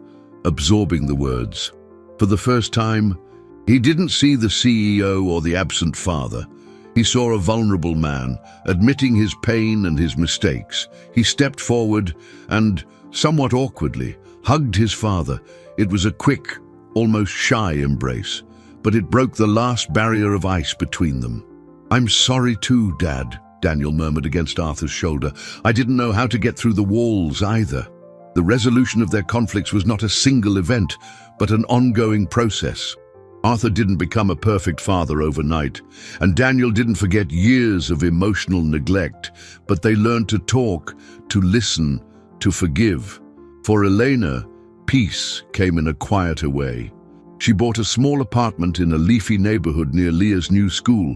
absorbing the words. For the first time, he didn't see the CEO or the absent father. He saw a vulnerable man, admitting his pain and his mistakes. He stepped forward and, somewhat awkwardly, hugged his father. It was a quick, almost shy embrace, but it broke the last barrier of ice between them. "I'm sorry too, Dad," Daniel murmured against Arthur's shoulder. "I didn't know how to get through the walls either." The resolution of their conflicts was not a single event, but an ongoing process. Arthur didn't become a perfect father overnight, and Daniel didn't forget years of emotional neglect, but they learned to talk, to listen, to forgive. For Elena, peace came in a quieter way. She bought a small apartment in a leafy neighborhood near Leah's new school,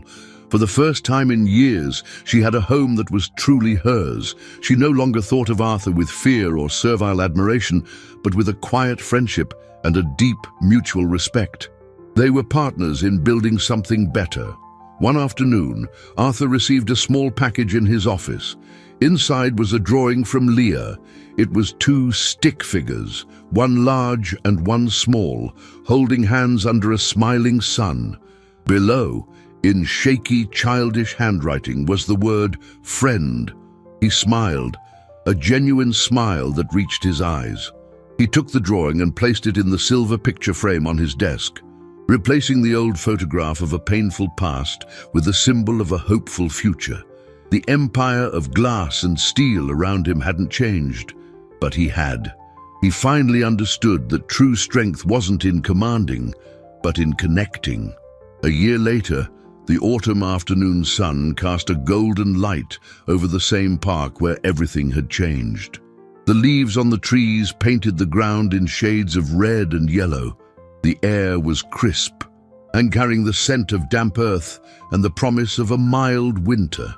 For the first time in years, she had a home that was truly hers. She no longer thought of Arthur with fear or servile admiration, but with a quiet friendship and a deep mutual respect. They were partners in building something better. One afternoon, Arthur received a small package in his office. Inside was a drawing from Leah. It was two stick figures, one large and one small, holding hands under a smiling sun. Below, in shaky, childish handwriting, was the word friend. He smiled, a genuine smile that reached his eyes. He took the drawing and placed it in the silver picture frame on his desk, replacing the old photograph of a painful past with the symbol of a hopeful future. The empire of glass and steel around him hadn't changed, but he had. He finally understood that true strength wasn't in commanding, but in connecting. A year later, the autumn afternoon sun cast a golden light over the same park where everything had changed. The leaves on the trees painted the ground in shades of red and yellow. The air was crisp and carrying the scent of damp earth and the promise of a mild winter.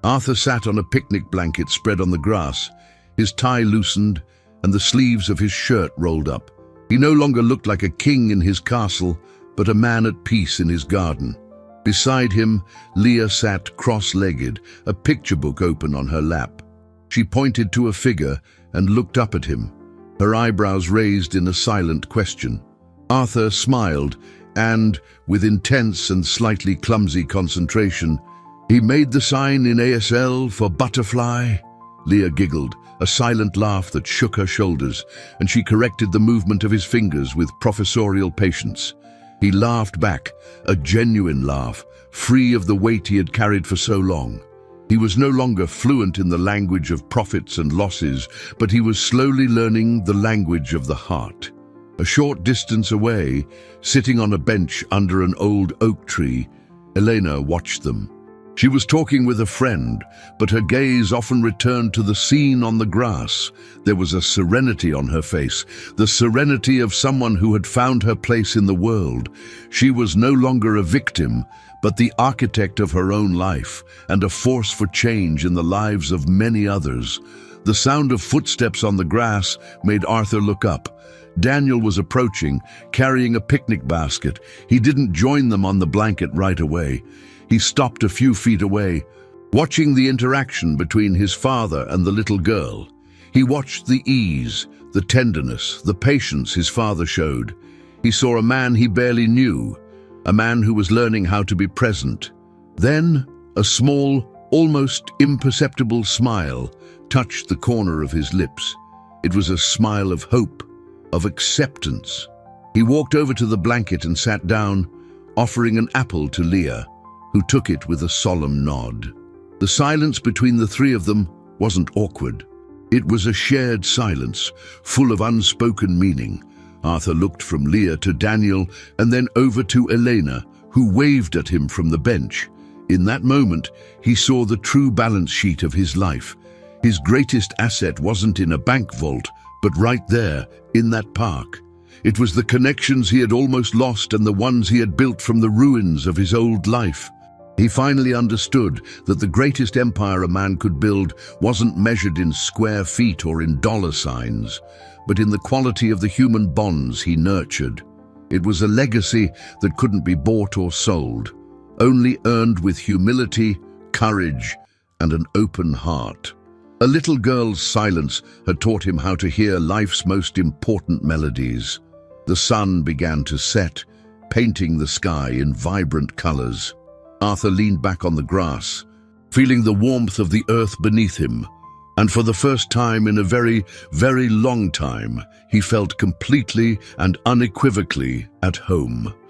Arthur sat on a picnic blanket spread on the grass, his tie loosened and the sleeves of his shirt rolled up. He no longer looked like a king in his castle, but a man at peace in his garden. Beside him, Leah sat cross-legged, a picture book open on her lap. She pointed to a figure and looked up at him, her eyebrows raised in a silent question. Arthur smiled, and, with intense and slightly clumsy concentration, "He made the sign in ASL for butterfly?" Leah giggled, a silent laugh that shook her shoulders, and she corrected the movement of his fingers with professorial patience. He laughed back, a genuine laugh, free of the weight he had carried for so long. He was no longer fluent in the language of profits and losses, but he was slowly learning the language of the heart. A short distance away, sitting on a bench under an old oak tree, Elena watched them. She was talking with a friend, but her gaze often returned to the scene on the grass. There was a serenity on her face, the serenity of someone who had found her place in the world. She was no longer a victim, but the architect of her own life, and a force for change in the lives of many others. The sound of footsteps on the grass made Arthur look up. Daniel was approaching, carrying a picnic basket. He didn't join them on the blanket right away. He stopped a few feet away, watching the interaction between his father and the little girl. He watched the ease, the tenderness, the patience his father showed. He saw a man he barely knew, a man who was learning how to be present. Then, a small, almost imperceptible smile touched the corner of his lips. It was a smile of hope, of acceptance. He walked over to the blanket and sat down, offering an apple to Leah, who took it with a solemn nod. The silence between the three of them wasn't awkward. It was a shared silence, full of unspoken meaning. Arthur looked from Leah to Daniel and then over to Elena, who waved at him from the bench. In that moment, he saw the true balance sheet of his life. His greatest asset wasn't in a bank vault, but right there, in that park. It was the connections he had almost lost and the ones he had built from the ruins of his old life. He finally understood that the greatest empire a man could build wasn't measured in square feet or in dollar signs, but in the quality of the human bonds he nurtured. It was a legacy that couldn't be bought or sold, only earned with humility, courage, and an open heart. A little girl's silence had taught him how to hear life's most important melodies. The sun began to set, painting the sky in vibrant colors. Arthur leaned back on the grass, feeling the warmth of the earth beneath him, and for the first time in a very, very long time, he felt completely and unequivocally at home.